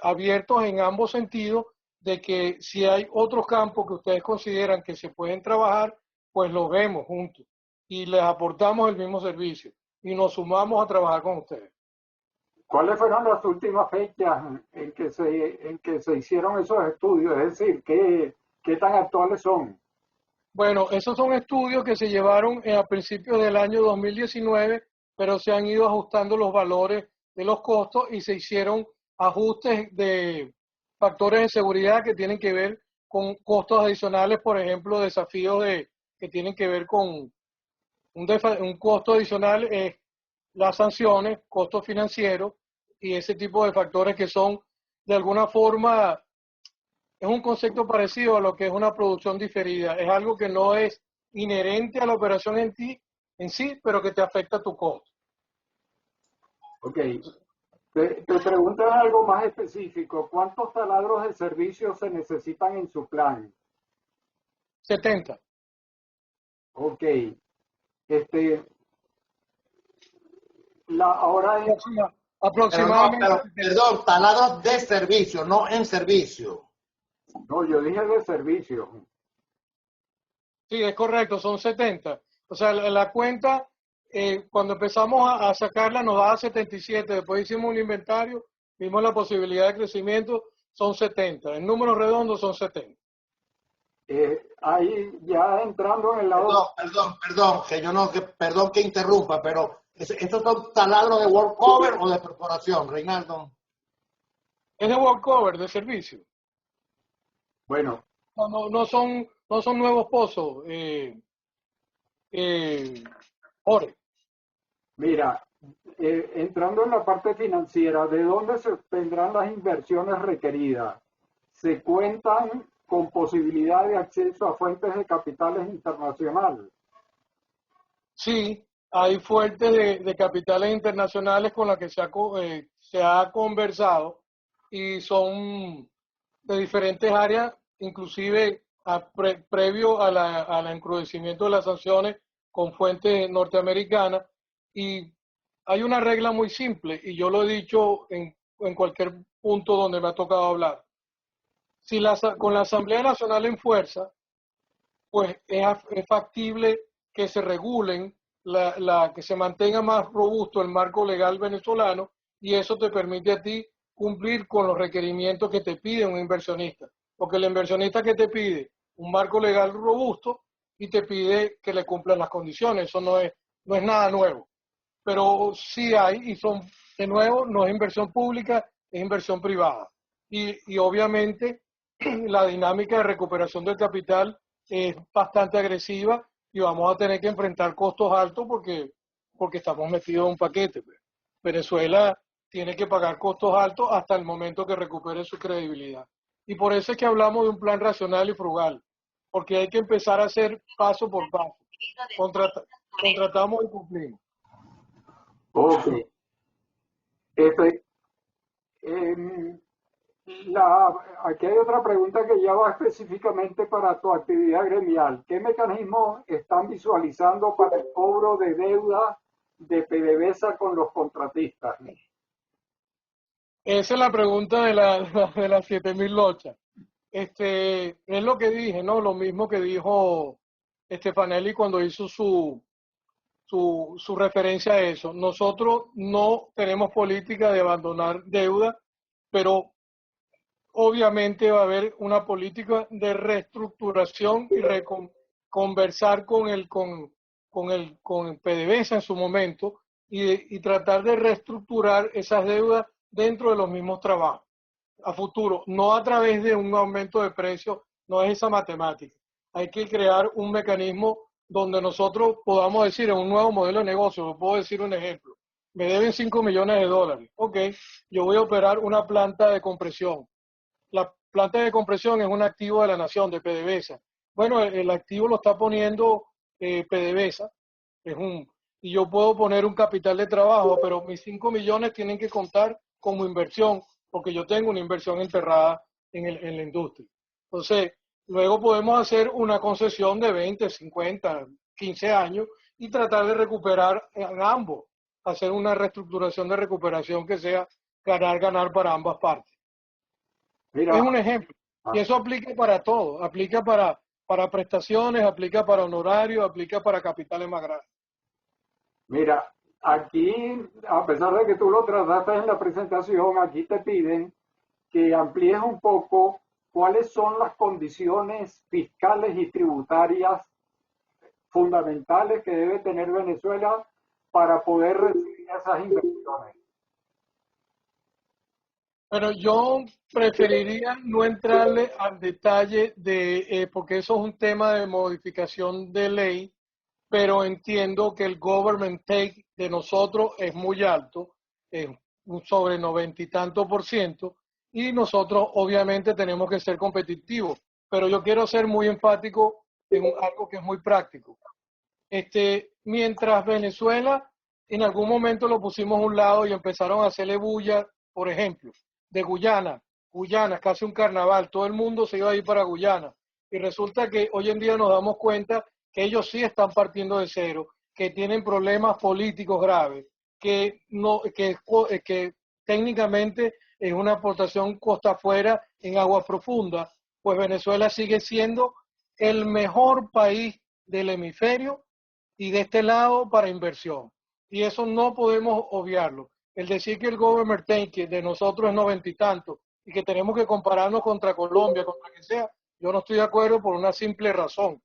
abiertos en ambos sentidos de que si hay otros campos que ustedes consideran que se pueden trabajar, pues los vemos juntos y les aportamos el mismo servicio y nos sumamos a trabajar con ustedes. ¿Cuáles fueron las últimas fechas en que se hicieron esos estudios? Es decir, ¿qué tan actuales son? Bueno, esos son estudios que se llevaron a principios del año 2019, pero se han ido ajustando los valores de los costos y se hicieron ajustes de factores de seguridad que tienen que ver con costos adicionales, por ejemplo, desafíos que tienen que ver con un costo adicional, las sanciones, costos financieros y ese tipo de factores que son de alguna forma, es un concepto parecido a lo que es una producción diferida. Es algo que no es inherente a la operación en sí, pero que te afecta a tu costo. Ok. Te preguntan algo más específico. ¿Cuántos taladros de servicio se necesitan en su plan? 70. Ok. Este, ahora Aproximadamente. Pero, perdón, taladros de servicio, no en servicio. no, yo dije de servicio. Sí, es correcto, son 70. O sea, la cuenta, cuando empezamos a sacarla nos daba 77. Después hicimos un inventario, vimos la posibilidad de crecimiento, son 70. En números redondos son 70. Ahí ya entrando en el lado... Perdón que interrumpa, pero ¿estos son taladros de workover o de perforación, Reinaldo? Es de walkover, de servicio. Bueno. No son nuevos pozos, Jorge. Mira, entrando en la parte financiera, ¿de dónde se obtendrán las inversiones requeridas? ¿Se cuentan con posibilidad de acceso a fuentes de capitales internacionales? Sí, hay fuentes de capitales internacionales con las que se ha conversado y son de diferentes áreas, inclusive previo al encrudecimiento de las sanciones con fuentes norteamericanas. Y hay una regla muy simple, y yo lo he dicho en cualquier punto donde me ha tocado hablar. Si con la Asamblea Nacional en fuerza, pues es factible que se regulen, que se mantenga más robusto el marco legal venezolano y eso te permite a ti cumplir con los requerimientos que te pide un inversionista. Porque el inversionista que te pide un marco legal robusto y te pide que le cumplan las condiciones, eso no es nada nuevo. Pero sí hay, y de nuevo, no es inversión pública, es inversión privada. Y obviamente la dinámica de recuperación del capital es bastante agresiva y vamos a tener que enfrentar costos altos porque estamos metidos en un paquete. Venezuela tiene que pagar costos altos hasta el momento que recupere su credibilidad. Y por eso es que hablamos de un plan racional y frugal, porque hay que empezar a hacer paso por paso. Contratamos y cumplimos. Ok. Aquí hay otra pregunta que ya va específicamente para tu actividad gremial. ¿Qué mecanismos están visualizando para el cobro de deuda de PDVSA con los contratistas? Esa es la pregunta de las 7.000 lochas. Es lo que dije, ¿no? Lo mismo que dijo Stefanelli cuando hizo su referencia a eso. Nosotros no tenemos política de abandonar deuda, pero obviamente va a haber una política de reestructuración y conversar con PDVSA en su momento y tratar de reestructurar esas deudas dentro de los mismos trabajos a futuro, no a través de un aumento de precios, no es esa matemática. Hay que crear un mecanismo donde nosotros podamos decir en un nuevo modelo de negocio, puedo decir un ejemplo, me deben 5 millones de dólares, ok, yo voy a operar una planta de compresión. La planta de compresión es un activo de la nación, de PDVSA. Bueno, el activo lo está poniendo PDVSA, y yo puedo poner un capital de trabajo, pero mis 5 millones tienen que contar como inversión, porque yo tengo una inversión enterrada en la industria. Entonces, luego podemos hacer una concesión de 20, 50, 15 años y tratar de recuperar en ambos, hacer una reestructuración de recuperación que sea ganar para ambas partes. Mira, Es un ejemplo. Y eso aplica para todo. Aplica para prestaciones, aplica para honorarios, aplica para capitales más grandes. mira, aquí, a pesar de que tú lo trataste en la presentación, aquí te piden que amplíes un poco cuáles son las condiciones fiscales y tributarias fundamentales que debe tener Venezuela para poder recibir esas inversiones. Pero yo preferiría no entrarle al detalle porque eso es un tema de modificación de ley, pero entiendo que el government take de nosotros es muy alto, es sobre 90 y tanto por ciento, y nosotros obviamente tenemos que ser competitivos, pero yo quiero ser muy enfático en algo que es muy práctico. Mientras Venezuela en algún momento lo pusimos a un lado y empezaron a hacerle bulla, por ejemplo, de Guyana, casi un carnaval, todo el mundo se iba a ir para Guyana, y resulta que hoy en día nos damos cuenta que ellos sí están partiendo de cero, que tienen problemas políticos graves, que técnicamente es una aportación costa afuera en aguas profundas, pues Venezuela sigue siendo el mejor país del hemisferio y de este lado para inversión. Y eso no podemos obviarlo. El decir que el government take de nosotros es 90 y tanto y que tenemos que compararnos contra Colombia, contra quien sea, yo no estoy de acuerdo por una simple razón.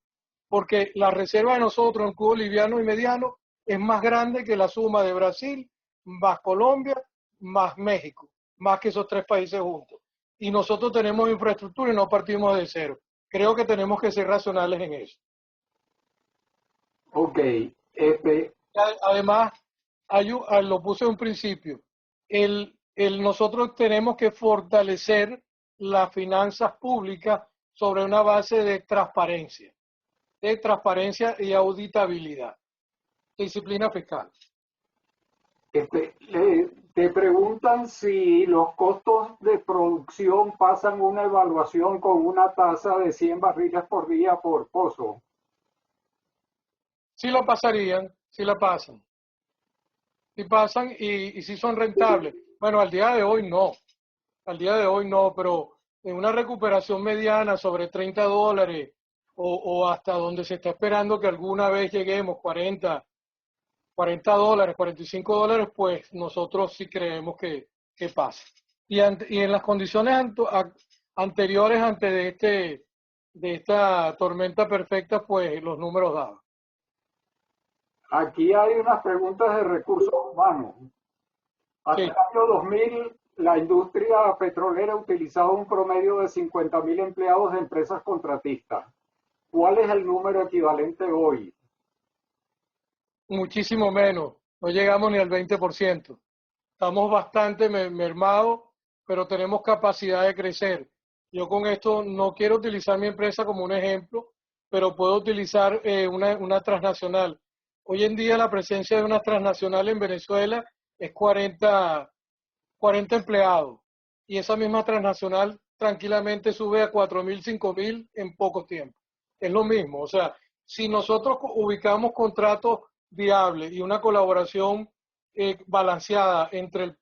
Porque la reserva de nosotros en cubo liviano y mediano es más grande que la suma de Brasil, más Colombia, más México, más que esos tres países juntos. Y nosotros tenemos infraestructura y no partimos de cero. Creo que tenemos que ser racionales en eso. Ok, Además, lo puse en un principio, nosotros tenemos que fortalecer las finanzas públicas sobre una base de transparencia y auditabilidad, disciplina fiscal. te preguntan si los costos de producción pasan una evaluación con una tasa de 100 barriles por día por pozo. Sí lo pasarían, sí la pasan. Sí pasan y sí son rentables. Bueno, al día de hoy no, pero en una recuperación mediana sobre $30 o hasta donde se está esperando que alguna vez lleguemos, $40, $45, pues nosotros sí creemos que pasa. Y en las condiciones anteriores antes de esta tormenta perfecta, pues los números daban. Aquí hay unas preguntas de recursos humanos. Hasta Sí. el año 2000, la industria petrolera utilizaba un promedio de 50.000 empleados de empresas contratistas. ¿Cuál es el número equivalente hoy? Muchísimo menos, no llegamos ni al 20%. Estamos bastante mermados, pero tenemos capacidad de crecer. Yo con esto no quiero utilizar mi empresa como un ejemplo, pero puedo utilizar una transnacional. Hoy en día la presencia de una transnacional en Venezuela es 40 empleados, y esa misma transnacional tranquilamente sube a 4.000, 5.000 en poco tiempo. Es lo mismo, o sea, si nosotros ubicamos contratos viables y una colaboración balanceada entre el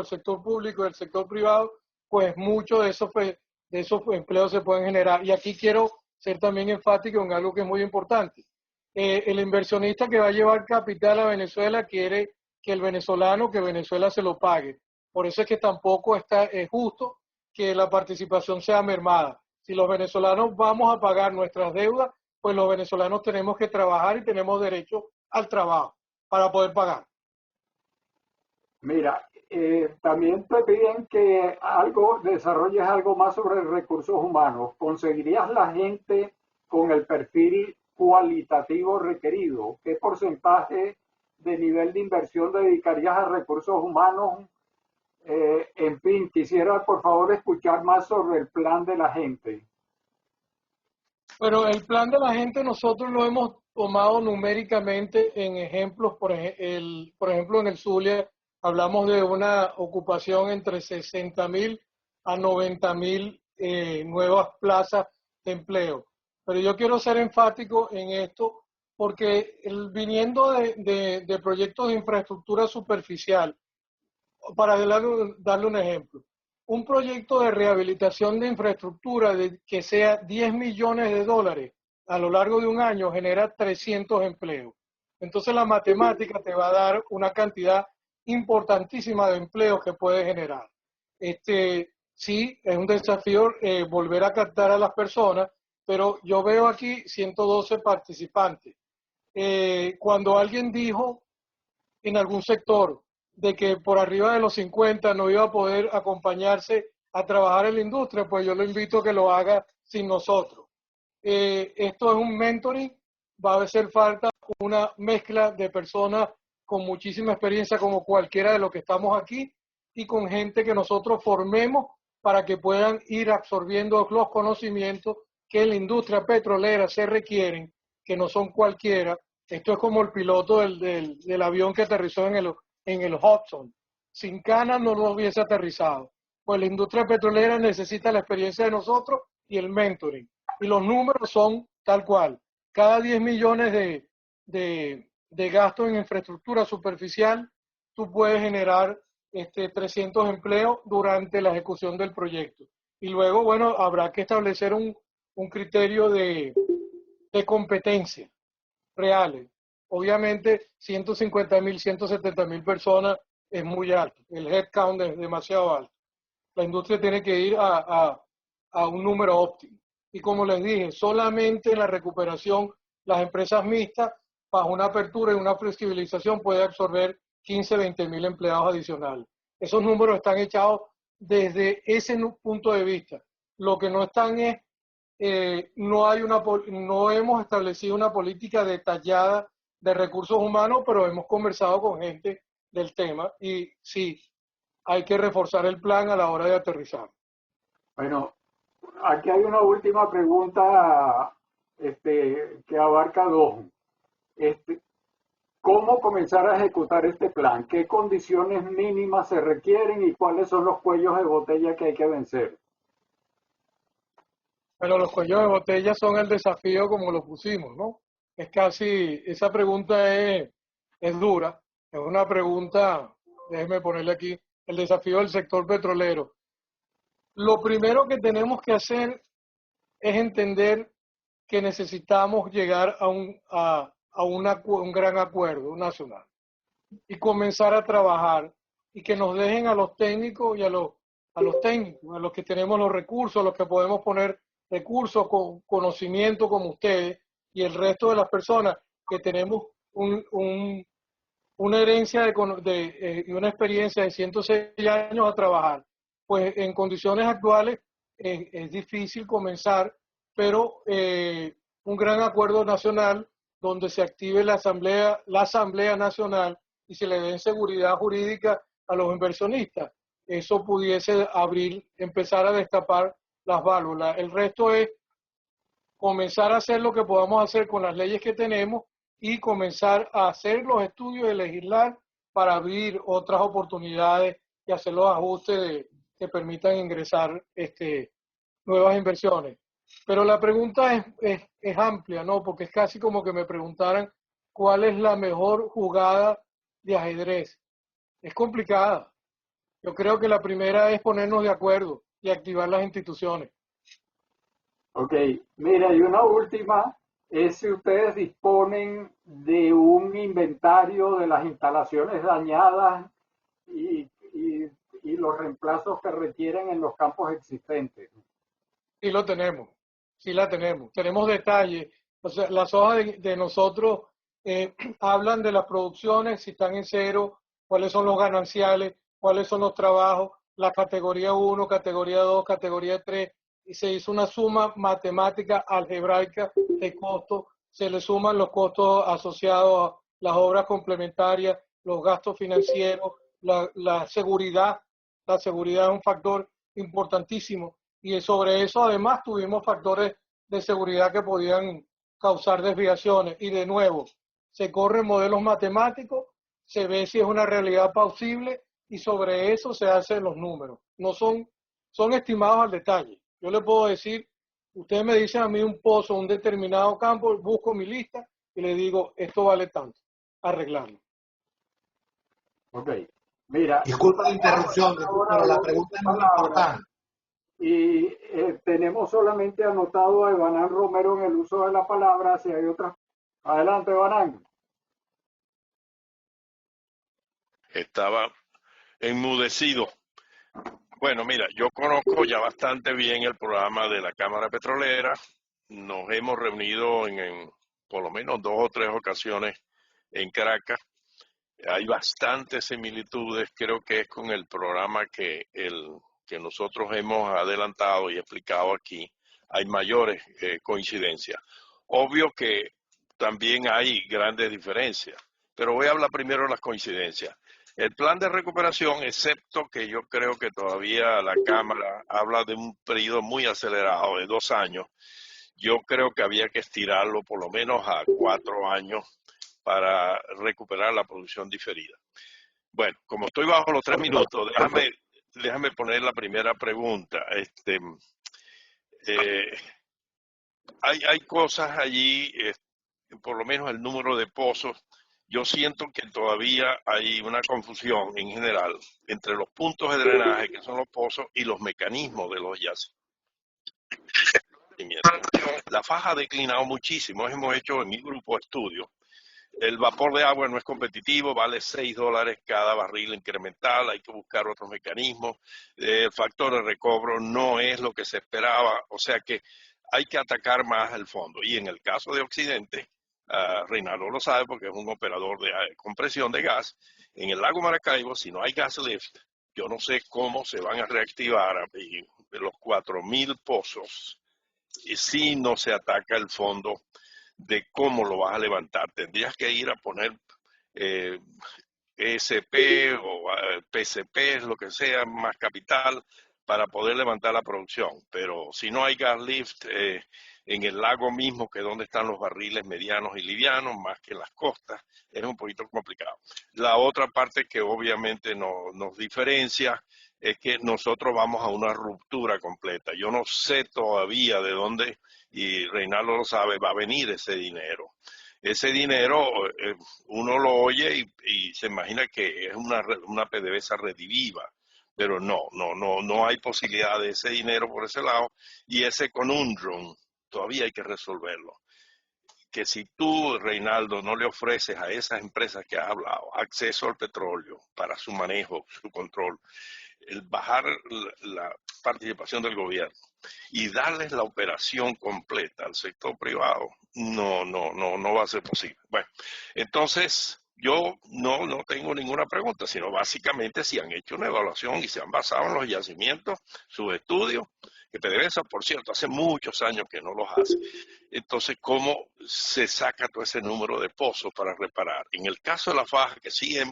sector público y el sector privado, pues muchos de esos empleos se pueden generar. Y aquí quiero ser también enfático en algo que es muy importante. El inversionista que va a llevar capital a Venezuela quiere que Venezuela se lo pague. Por eso es que tampoco es justo que la participación sea mermada. Si los venezolanos vamos a pagar nuestras deudas, pues los venezolanos tenemos que trabajar y tenemos derecho al trabajo para poder pagar. Mira, también te piden que desarrolles algo más sobre recursos humanos. ¿Conseguirías la gente con el perfil cualitativo requerido? ¿Qué porcentaje de nivel de inversión dedicarías a recursos humanos? En fin, quisiera por favor escuchar más sobre el plan de la gente. Pero el plan de la gente nosotros lo hemos tomado numéricamente en ejemplos, por ejemplo en el Zulia hablamos de una ocupación entre 60.000 a 90.000 nuevas plazas de empleo. Pero yo quiero ser enfático en esto porque viniendo de proyectos de infraestructura superficial, para darle un ejemplo, un proyecto de rehabilitación de infraestructura que sea 10 millones de dólares a lo largo de un año genera 300 empleos. Entonces la matemática te va a dar una cantidad importantísima de empleos que puede generar. Sí, es un desafío volver a captar a las personas, pero yo veo aquí 112 participantes. Cuando alguien dijo en algún sector de que por arriba de los 50 no iba a poder acompañarse a trabajar en la industria, pues yo lo invito a que lo haga sin nosotros. Esto es un mentoring, va a hacer falta una mezcla de personas con muchísima experiencia como cualquiera de los que estamos aquí y con gente que nosotros formemos para que puedan ir absorbiendo los conocimientos que en la industria petrolera se requieren, que no son cualquiera. Esto es como el piloto del avión que aterrizó en el Hudson. Sin canas no lo hubiese aterrizado. Pues la industria petrolera necesita la experiencia de nosotros y el mentoring. Y los números son tal cual. Cada 10 millones de gasto en infraestructura superficial, tú puedes generar 300 empleos durante la ejecución del proyecto. Y luego, bueno, habrá que establecer un criterio de competencia reales. Obviamente, 150.000, 170.000 personas es muy alto. El headcount es demasiado alto. La industria tiene que ir a un número óptimo. Y como les dije, solamente en la recuperación, las empresas mixtas, bajo una apertura y una flexibilización, puede absorber 15, 20.000 empleados adicionales. Esos números están echados desde ese punto de vista. Lo que no están es no hemos establecido una política detallada de recursos humanos, pero hemos conversado con gente del tema y sí, hay que reforzar el plan a la hora de aterrizar. Bueno, aquí hay una última pregunta que abarca dos. Este, ¿Cómo comenzar a ejecutar este plan? ¿Qué condiciones mínimas se requieren y cuáles son los cuellos de botella que hay que vencer? Pero los cuellos de botella son el desafío como lo pusimos, ¿no? Es casi, esa pregunta es dura, es una pregunta, déjeme ponerle aquí, el desafío del sector petrolero. Lo primero que tenemos que hacer es entender que necesitamos llegar a un gran acuerdo nacional y comenzar a trabajar y que nos dejen a los técnicos y a los técnicos, a los que tenemos los recursos, a los que podemos poner recursos con conocimiento como ustedes y el resto de las personas que tenemos una herencia y una experiencia de 106 años a trabajar. Pues en condiciones actuales es difícil comenzar, pero un gran acuerdo nacional donde se active la Asamblea Nacional y se le den seguridad jurídica a los inversionistas. Eso pudiese empezar a destapar las válvulas. El resto es comenzar a hacer lo que podamos hacer con las leyes que tenemos y comenzar a hacer los estudios de legislar para abrir otras oportunidades y hacer los ajustes que permitan ingresar nuevas inversiones. Pero la pregunta es amplia, ¿no? Porque es casi como que me preguntaran cuál es la mejor jugada de ajedrez. Es complicada. Yo creo que la primera es ponernos de acuerdo y activar las instituciones. Ok, mira, y una última es si ustedes disponen de un inventario de las instalaciones dañadas y los reemplazos que requieren en los campos existentes. Sí lo tenemos, sí la tenemos. Tenemos detalles. O sea, las hojas de nosotros hablan de las producciones, si están en cero, cuáles son los gananciales, cuáles son los trabajos, la categoría 1, categoría 2, categoría 3, y se hizo una suma matemática algebraica de costos, se le suman los costos asociados a las obras complementarias, los gastos financieros, la seguridad. La seguridad es un factor importantísimo y sobre eso además tuvimos factores de seguridad que podían causar desviaciones y de nuevo se corren modelos matemáticos, se ve si es una realidad plausible y sobre eso se hacen los números. No son estimados al detalle. Yo le puedo decir, ustedes me dicen a mí un pozo, un determinado campo, busco mi lista y le digo, esto vale tanto, arreglarlo. Ok, mira. Disculpa la interrupción, pero la pregunta es muy importante. Y tenemos solamente anotado a Evanán Romero en el uso de la palabra, si hay otras. Adelante, Evanán. Estaba enmudecido. Bueno, mira, yo conozco ya bastante bien el programa de la Cámara Petrolera. Nos hemos reunido en por lo menos 2 o 3 ocasiones en Caracas. Hay bastantes similitudes, creo que es con el programa que nosotros hemos adelantado y explicado aquí. Hay mayores coincidencias. Obvio que también hay grandes diferencias, pero voy a hablar primero de las coincidencias. El plan de recuperación, excepto que yo creo que todavía la Cámara habla de un periodo muy acelerado de 2 años, yo creo que había que estirarlo por lo menos a 4 años para recuperar la producción diferida. Bueno, como estoy bajo los 3 minutos, déjame poner la primera pregunta. Hay cosas allí, por lo menos el número de pozos. Yo siento que todavía hay una confusión en general entre los puntos de drenaje, que son los pozos, y los mecanismos de los yacimientos. La faja ha declinado muchísimo. Hemos hecho en mi grupo estudios. El vapor de agua no es competitivo, vale $6 cada barril incremental, hay que buscar otros mecanismos. El factor de recobro no es lo que se esperaba, o sea que hay que atacar más el fondo. Y en el caso de Occidente, Reinaldo lo sabe porque es un operador de compresión de gas, en el lago Maracaibo, si no hay gas lift, yo no sé cómo se van a reactivar los 4.000 pozos si no se ataca el fondo de cómo lo vas a levantar. Tendrías que ir a poner ESP o PCP, lo que sea, más capital para poder levantar la producción. Pero si no hay gas lift en el lago mismo, que es donde están los barriles medianos y livianos, más que en las costas, es un poquito complicado. La otra parte que obviamente nos diferencia es que nosotros vamos a una ruptura completa. Yo no sé todavía de dónde, y Reinaldo lo sabe, va a venir ese dinero. Ese dinero uno lo oye y se imagina que es una PDVSA rediviva, pero no hay posibilidad de ese dinero por ese lado, y ese conundrum todavía hay que resolverlo. Que si tú, Reinaldo, no le ofreces a esas empresas que has hablado acceso al petróleo para su manejo, su control, el bajar la participación del gobierno y darles la operación completa al sector privado, no va a ser posible. Bueno, entonces yo no tengo ninguna pregunta, sino básicamente si han hecho una evaluación y se han basado en los yacimientos, sus estudios, que PDVSA, por cierto, hace muchos años que no los hace. Entonces, ¿cómo se saca todo ese número de pozos para reparar? En el caso de la faja, que sí es...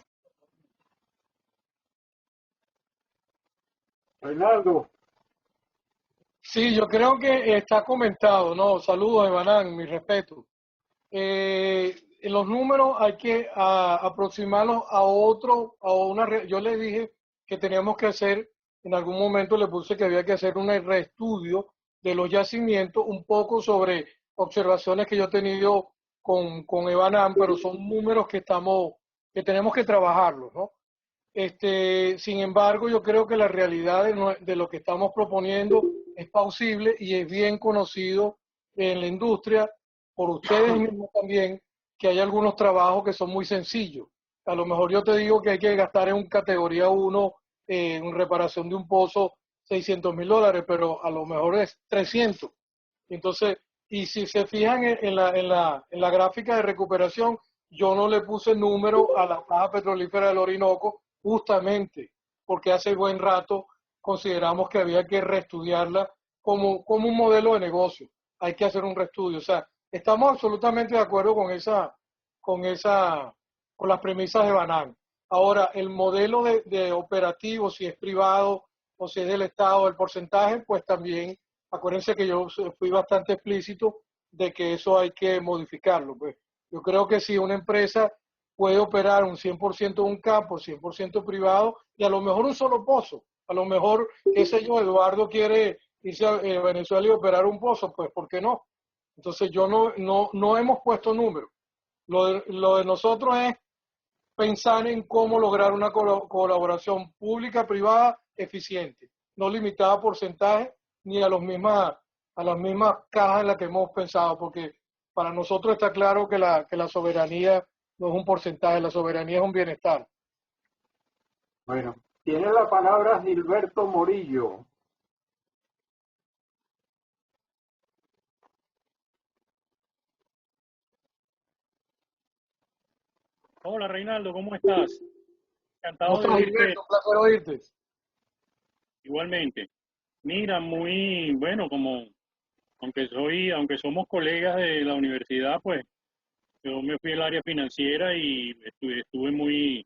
Reinaldo. Sí, yo creo que está comentado, ¿no? Saludos, Evanán, mi respeto. En los números hay que aproximarlos a yo le dije que teníamos que hacer, en algún momento le puse que había que hacer un reestudio de los yacimientos, un poco sobre observaciones que yo he tenido con Evanán, pero son números que tenemos que trabajarlos, ¿no? Sin embargo, yo creo que la realidad de lo que estamos proponiendo es plausible y es bien conocido en la industria, por ustedes mismos también, que hay algunos trabajos que son muy sencillos. A lo mejor yo te digo que hay que gastar en categoría 1, en reparación de un pozo, $600,000, pero a lo mejor es 300. Entonces, y si se fijan en la gráfica de recuperación, yo no le puse número a la Caja Petrolífera del Orinoco justamente porque hace buen rato consideramos que había que reestudiarla como un modelo de negocio. Hay que hacer un reestudio. O sea, estamos absolutamente de acuerdo con las premisas de Banan. Ahora, el modelo de operativo, si es privado o si es del Estado, el porcentaje, pues también, acuérdense que yo fui bastante explícito de que eso hay que modificarlo. Pues yo creo que si una empresa puede operar un 100% de un campo, 100% privado, y a lo mejor un solo pozo, a lo mejor, qué sé yo, Eduardo quiere irse a Venezuela y operar un pozo, pues ¿por qué no? Entonces yo no hemos puesto números. Lo de nosotros es pensar en cómo lograr una colaboración pública-privada eficiente, no limitada a porcentaje ni a las mismas cajas en las que hemos pensado, porque para nosotros está claro que la soberanía no es un porcentaje, la soberanía es un bienestar. Bueno, tiene la palabra Gilberto Morillo. Hola Reinaldo, ¿cómo estás? ¿Cómo Encantado de estás, oírte Gilberto? Un placer oírte. igualmente. Mira, muy bueno, como aunque somos colegas de la universidad, pues yo me fui al área financiera y estuve muy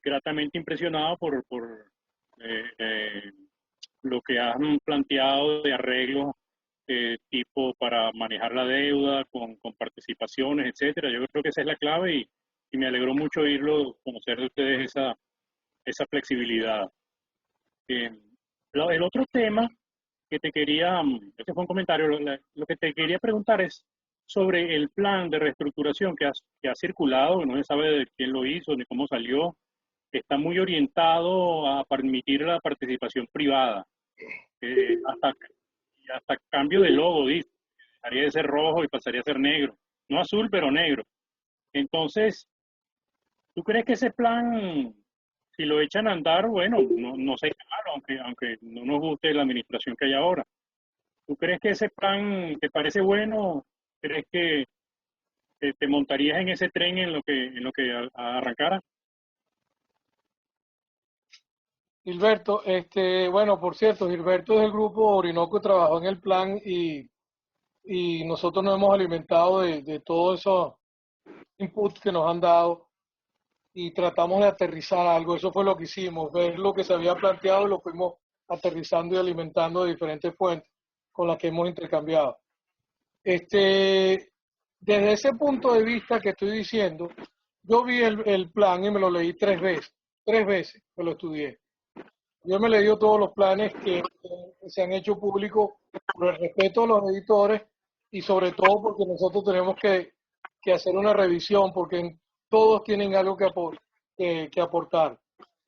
gratamente impresionado por lo que han planteado de arreglos tipo para manejar la deuda con participaciones, etcétera. Yo creo que esa es la clave y me alegró mucho oírlo, conocer de ustedes esa flexibilidad. Eh, el otro tema que te quería, este fue un comentario, lo que te quería preguntar es sobre el plan de reestructuración que ha circulado, no se sabe de quién lo hizo ni cómo salió, que está muy orientado a permitir la participación privada, hasta, hasta cambio de logo, dice, dejaría de ser rojo y pasaría a ser negro, no azul, pero negro. Entonces, ¿tú crees que ese plan, si lo echan a andar, bueno, no sería malo, aunque no nos guste la administración que hay ahora? ¿Tú crees que ese plan te parece bueno? ¿Crees que te montarías en ese tren en lo que arrancara? Gilberto, bueno, por cierto, Gilberto es del grupo Orinoco, trabajó en el plan y nosotros nos hemos alimentado de todos esos inputs que nos han dado y tratamos de aterrizar algo. Eso fue lo que hicimos, ver lo que se había planteado y lo fuimos aterrizando y alimentando de diferentes fuentes con las que hemos intercambiado. Desde ese punto de vista que estoy diciendo, yo vi el plan y me lo leí tres veces me lo estudié. Yo me he leído todos los planes que se han hecho públicos por el respeto a los editores y sobre todo porque nosotros tenemos que hacer una revisión porque todos tienen algo que aportar.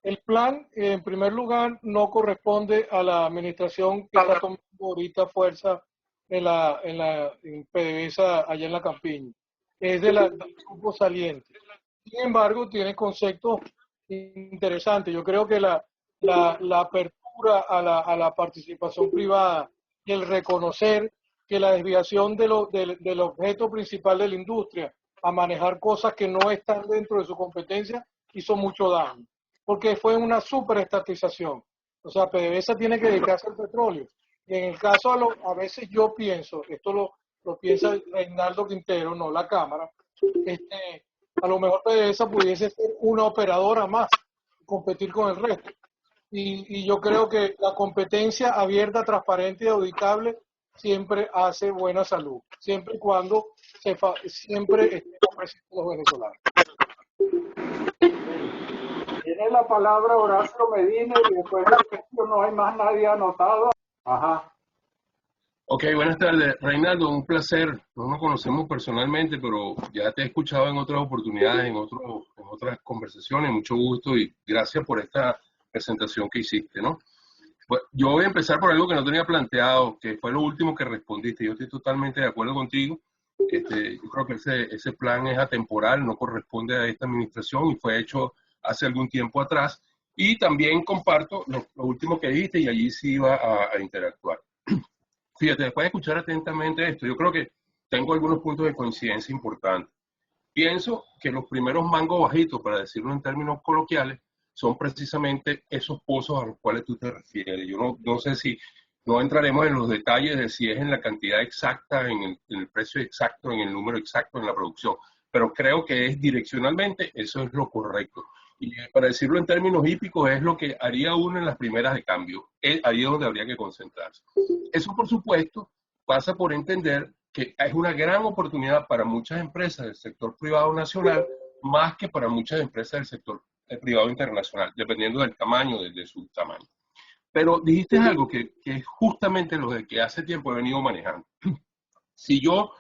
El plan, en primer lugar, no corresponde a la administración que está tomando ahorita fuerza en PDVSA allá en la Campiña. Es del grupo saliente. Sin embargo, tiene conceptos interesantes. Yo creo que la apertura a la participación privada y el reconocer que la desviación del objeto principal de la industria a manejar cosas que no están dentro de su competencia hizo mucho daño, porque fue una superestatización. O sea, PDVSA tiene que dedicarse al petróleo. Y en el caso, a veces yo pienso, esto lo piensa Reinaldo Quintero, no la Cámara, a lo mejor PDVSA pudiese ser una operadora más, competir con el resto. Y yo creo que la competencia abierta, transparente y auditable siempre hace buena salud, siempre y cuando siempre estén presentes los venezolanos. Tiene la palabra Horacio Medina y después de esto no hay más nadie anotado. Ajá. Ok, buenas tardes. Reinaldo, un placer. No nos conocemos personalmente, pero ya te he escuchado en otras oportunidades, en otras conversaciones. Mucho gusto y gracias por esta presentación que hiciste, ¿no? Pues yo voy a empezar por algo que no tenía planteado, que fue lo último que respondiste. Yo estoy totalmente de acuerdo contigo. Yo creo que ese plan es atemporal, no corresponde a esta administración y fue hecho hace algún tiempo atrás. Y también comparto lo último que dijiste y allí sí iba a interactuar. Fíjate, después de escuchar atentamente esto, yo creo que tengo algunos puntos de coincidencia importantes. pienso que los primeros mangos bajitos, para decirlo en términos coloquiales, son precisamente esos pozos a los cuales tú te refieres. Yo no sé si, no entraremos en los detalles de si es en la cantidad exacta, en el precio exacto, en el número exacto, en la producción, pero creo que es direccionalmente, eso es lo correcto. Y para decirlo en términos hípicos, es lo que haría uno en las primeras de cambio. Es ahí donde habría que concentrarse. Eso, por supuesto, pasa por entender que es una gran oportunidad para muchas empresas del sector privado nacional, más que para muchas empresas del sector privado internacional, dependiendo del tamaño, de su tamaño. Pero dijiste algo que es justamente lo de que hace tiempo he venido manejando. Si yo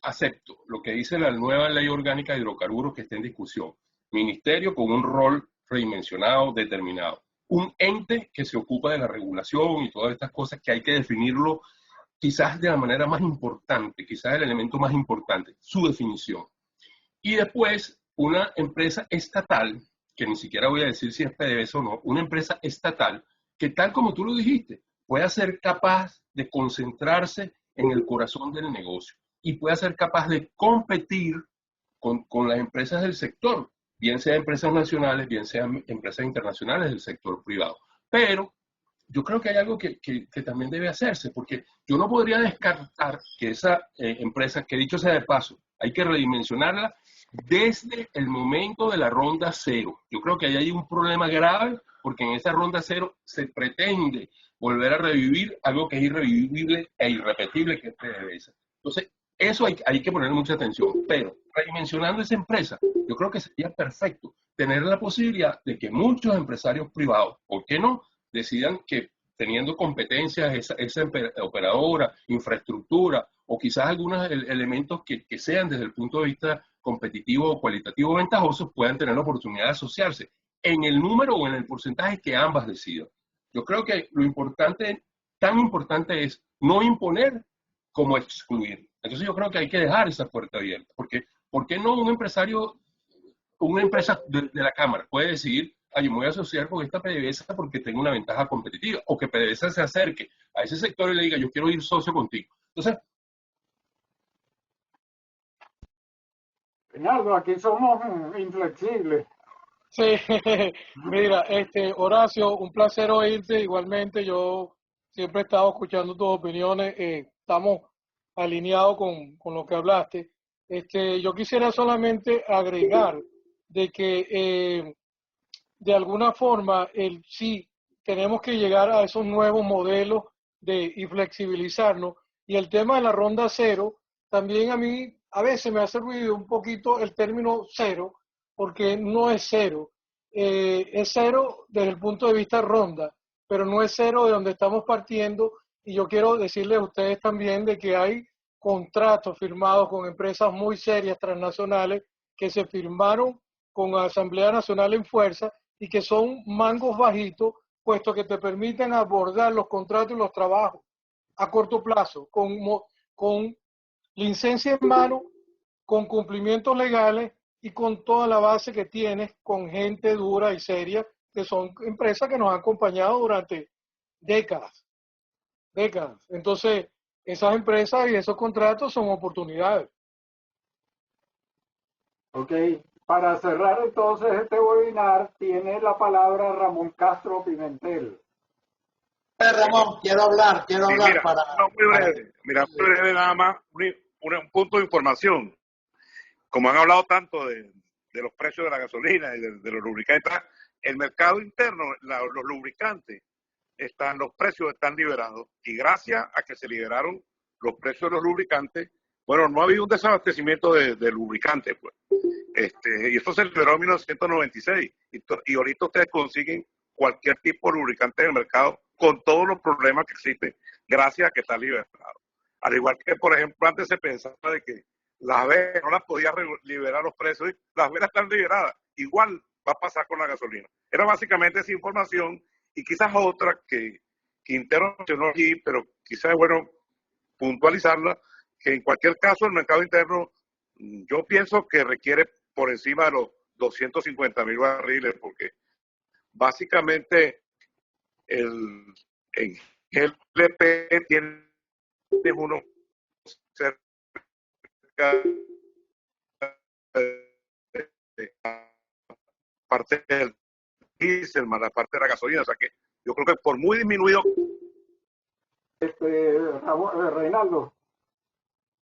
acepto lo que dice la nueva ley orgánica de hidrocarburos que está en discusión, ministerio con un rol redimensionado, determinado, un ente que se ocupa de la regulación y todas estas cosas que hay que definirlo quizás de la manera más importante, quizás el elemento más importante, su definición. Y después, una empresa estatal, que ni siquiera voy a decir si es PDVSA o no, una empresa estatal que tal como tú lo dijiste, pueda ser capaz de concentrarse en el corazón del negocio y pueda ser capaz de competir con las empresas del sector, bien sean empresas nacionales, bien sean empresas internacionales del sector privado. Pero yo creo que hay algo que también debe hacerse, porque yo no podría descartar que esa empresa, que dicho sea de paso, hay que redimensionarla desde el momento de la ronda cero. Yo creo que ahí hay un problema grave, porque en esa ronda cero se pretende volver a revivir algo que es irrevivible e irrepetible, que es PDVSA. Entonces, eso hay que poner mucha atención, pero redimensionando esa empresa, yo creo que sería perfecto tener la posibilidad de que muchos empresarios privados, ¿por qué no?, decidan que teniendo competencias, esa operadora, infraestructura, o quizás algunos elementos que sean desde el punto de vista competitivo o cualitativo ventajosos, puedan tener la oportunidad de asociarse en el número o en el porcentaje que ambas decidan. Yo creo que lo importante, tan importante es no imponer como excluir. Entonces yo creo que hay que dejar esa puerta abierta, porque ¿por qué no un empresario, una empresa de la Cámara puede decidir, yo me voy a asociar con esta PDVSA porque tengo una ventaja competitiva, o que PDVSA se acerque a ese sector y le diga, yo quiero ir socio contigo? Entonces, Reinaldo, aquí somos inflexibles. Sí, mira, Horacio, un placer oírte. Igualmente, yo siempre he estado escuchando tus opiniones. Estamos alineados con lo que hablaste. Yo quisiera solamente agregar de que de alguna forma sí tenemos que llegar a esos nuevos modelos y flexibilizarnos. Y el tema de la ronda cero, también a mí a veces me ha servido un poquito el término cero, porque no es cero. Es cero desde el punto de vista ronda, pero no es cero de donde estamos partiendo. Y yo quiero decirles a ustedes también de que hay contratos firmados con empresas muy serias transnacionales que se firmaron con la Asamblea Nacional en fuerza y que son mangos bajitos, puesto que te permiten abordar los contratos y los trabajos a corto plazo, con licencia en mano, con cumplimientos legales y con toda la base que tienes, con gente dura y seria, que son empresas que nos han acompañado durante décadas, décadas. Entonces, esas empresas y esos contratos son oportunidades. Ok, para cerrar entonces este webinar, tiene la palabra Ramón Castro Pimentel. Ramón, quiero hablar Sí, mira, para... no, muy breve, mira, muy breve nada más, un punto de información. Como han hablado tanto de los precios de la gasolina y de los lubricantes, el mercado interno, los lubricantes, los precios están liberados, y gracias a que se liberaron los precios de los lubricantes, bueno, no ha habido un desabastecimiento de lubricantes, pues. Y esto se liberó en 1996, y ahorita ustedes consiguen cualquier tipo de lubricante en el mercado con todos los problemas que existen, gracias a que está liberado. Al igual que, por ejemplo, antes se pensaba de que las velas no las podía liberar los precios, y las velas están liberadas. Igual va a pasar con la gasolina. Era básicamente esa información, y quizás otra que Quintero mencionó aquí, pero quizás es bueno puntualizarla, que en cualquier caso el mercado interno, yo pienso que requiere por encima de los 250,000 barriles, porque básicamente el GLP tiene uno cerca parte del diésel, más la parte de la gasolina. O sea que yo creo que por muy disminuido. Reinaldo.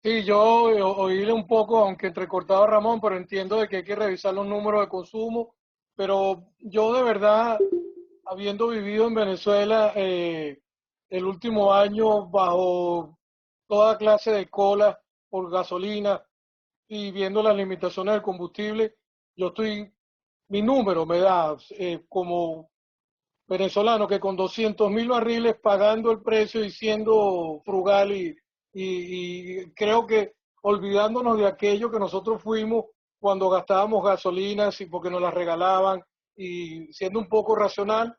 Sí, yo oíle un poco, aunque entrecortado a Ramón, pero entiendo de que hay que revisar los números de consumo. Pero yo de verdad, habiendo vivido en Venezuela el último año bajo toda clase de cola por gasolina y viendo las limitaciones del combustible, yo estoy, mi número me da como venezolano que con 200.000 barriles pagando el precio y siendo frugal y creo que olvidándonos de aquello que nosotros fuimos cuando gastábamos gasolinas y porque nos las regalaban y siendo un poco racional,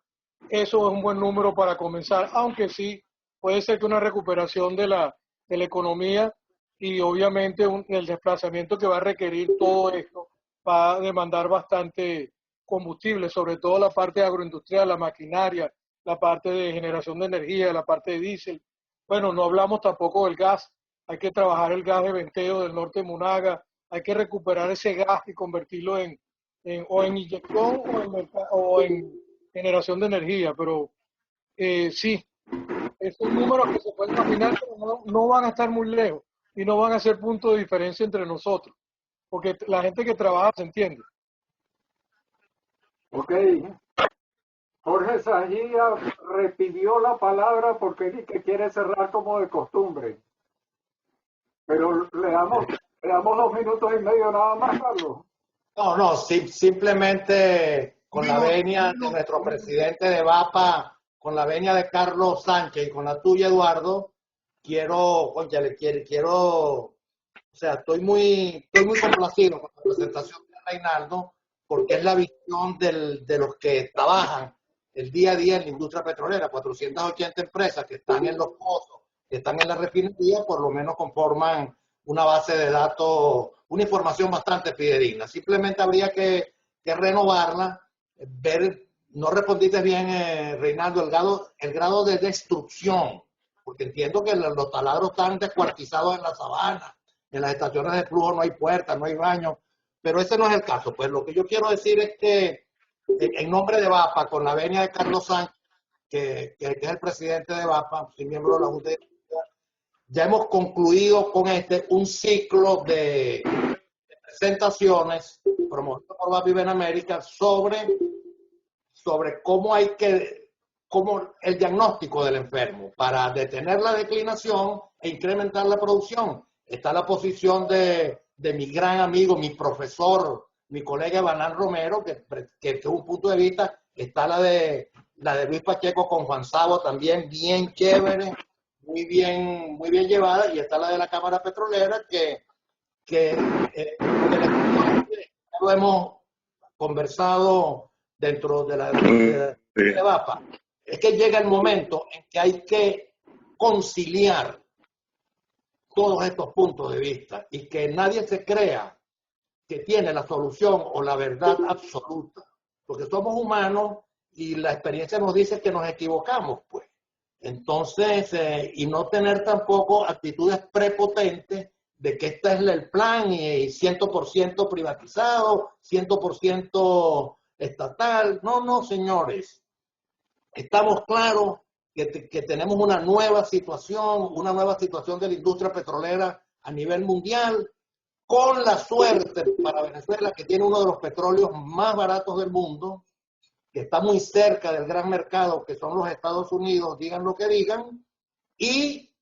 eso es un buen número para comenzar, aunque sí puede ser que una recuperación de la economía y obviamente el desplazamiento que va a requerir todo esto va a demandar bastante combustible, sobre todo la parte agroindustrial, la maquinaria, la parte de generación de energía, la parte de diésel. Bueno, no hablamos tampoco del gas, hay que trabajar el gas de Venteo del norte de Monaga, hay que recuperar ese gas y convertirlo o en inyección o en generación de energía, pero sí, estos números que se pueden imaginar, pero no van a estar muy lejos y no van a ser punto de diferencia entre nosotros, porque la gente que trabaja se entiende. Ok. Jorge Sajía repidió la palabra porque dice que quiere cerrar como de costumbre. Pero le damos 2 minutos y medio nada más, Carlos. No, simplemente con la venia de nuestro presidente de VAPA, con la venia de Carlos Sánchez y con la tuya, Eduardo, o sea, estoy muy complacido con la presentación de Reinaldo, porque es la visión de los que trabajan el día a día en la industria petrolera. 480 empresas que están en los pozos, que están en la refinería, por lo menos conforman una base de datos, una información bastante fidedigna. Simplemente habría que renovarla, ver, no respondiste bien, Reinaldo, el grado de destrucción, porque entiendo que los taladros están descuartizados en la sabana, en las estaciones de flujo no hay puertas, no hay baños, pero ese no es el caso. Pues lo que yo quiero decir es que en nombre de VAPA, con la venia de Carlos Sánchez, que es el presidente de VAPA, soy miembro de la Junta de ya hemos concluido con un ciclo de presentaciones promovido por VAPA y Benamérica sobre cómo el diagnóstico del enfermo para detener la declinación e incrementar la producción. Está la posición de mi gran amigo, mi profesor, mi colega Banán Romero, que es un punto de vista. Está la de Luis Pacheco con Juan Sabo, también bien chévere, muy bien llevada, y está la de la Cámara Petrolera, que lo hemos conversado dentro de la VAPA. Es que llega el momento en que hay que conciliar todos estos puntos de vista y que nadie se crea que tiene la solución o la verdad absoluta, porque somos humanos y la experiencia nos dice que nos equivocamos, pues. Entonces, y no tener tampoco actitudes prepotentes de que este es el plan y 100% privatizado, 100% estatal. No, señores. Estamos claros que tenemos una nueva situación de la industria petrolera a nivel mundial, con la suerte para Venezuela que tiene uno de los petróleos más baratos del mundo, que está muy cerca del gran mercado que son los Estados Unidos, digan lo que digan, y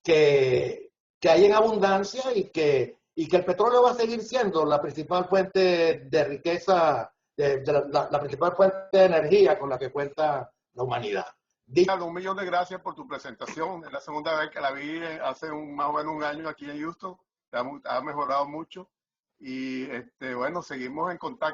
que hay en abundancia y que el petróleo va a seguir siendo la principal fuente de riqueza, la principal fuente de energía con la que cuenta la humanidad. Un millón de gracias por tu presentación. Es la segunda vez que la vi hace más o menos un año aquí en Houston. Ha mejorado mucho y bueno, seguimos en contacto.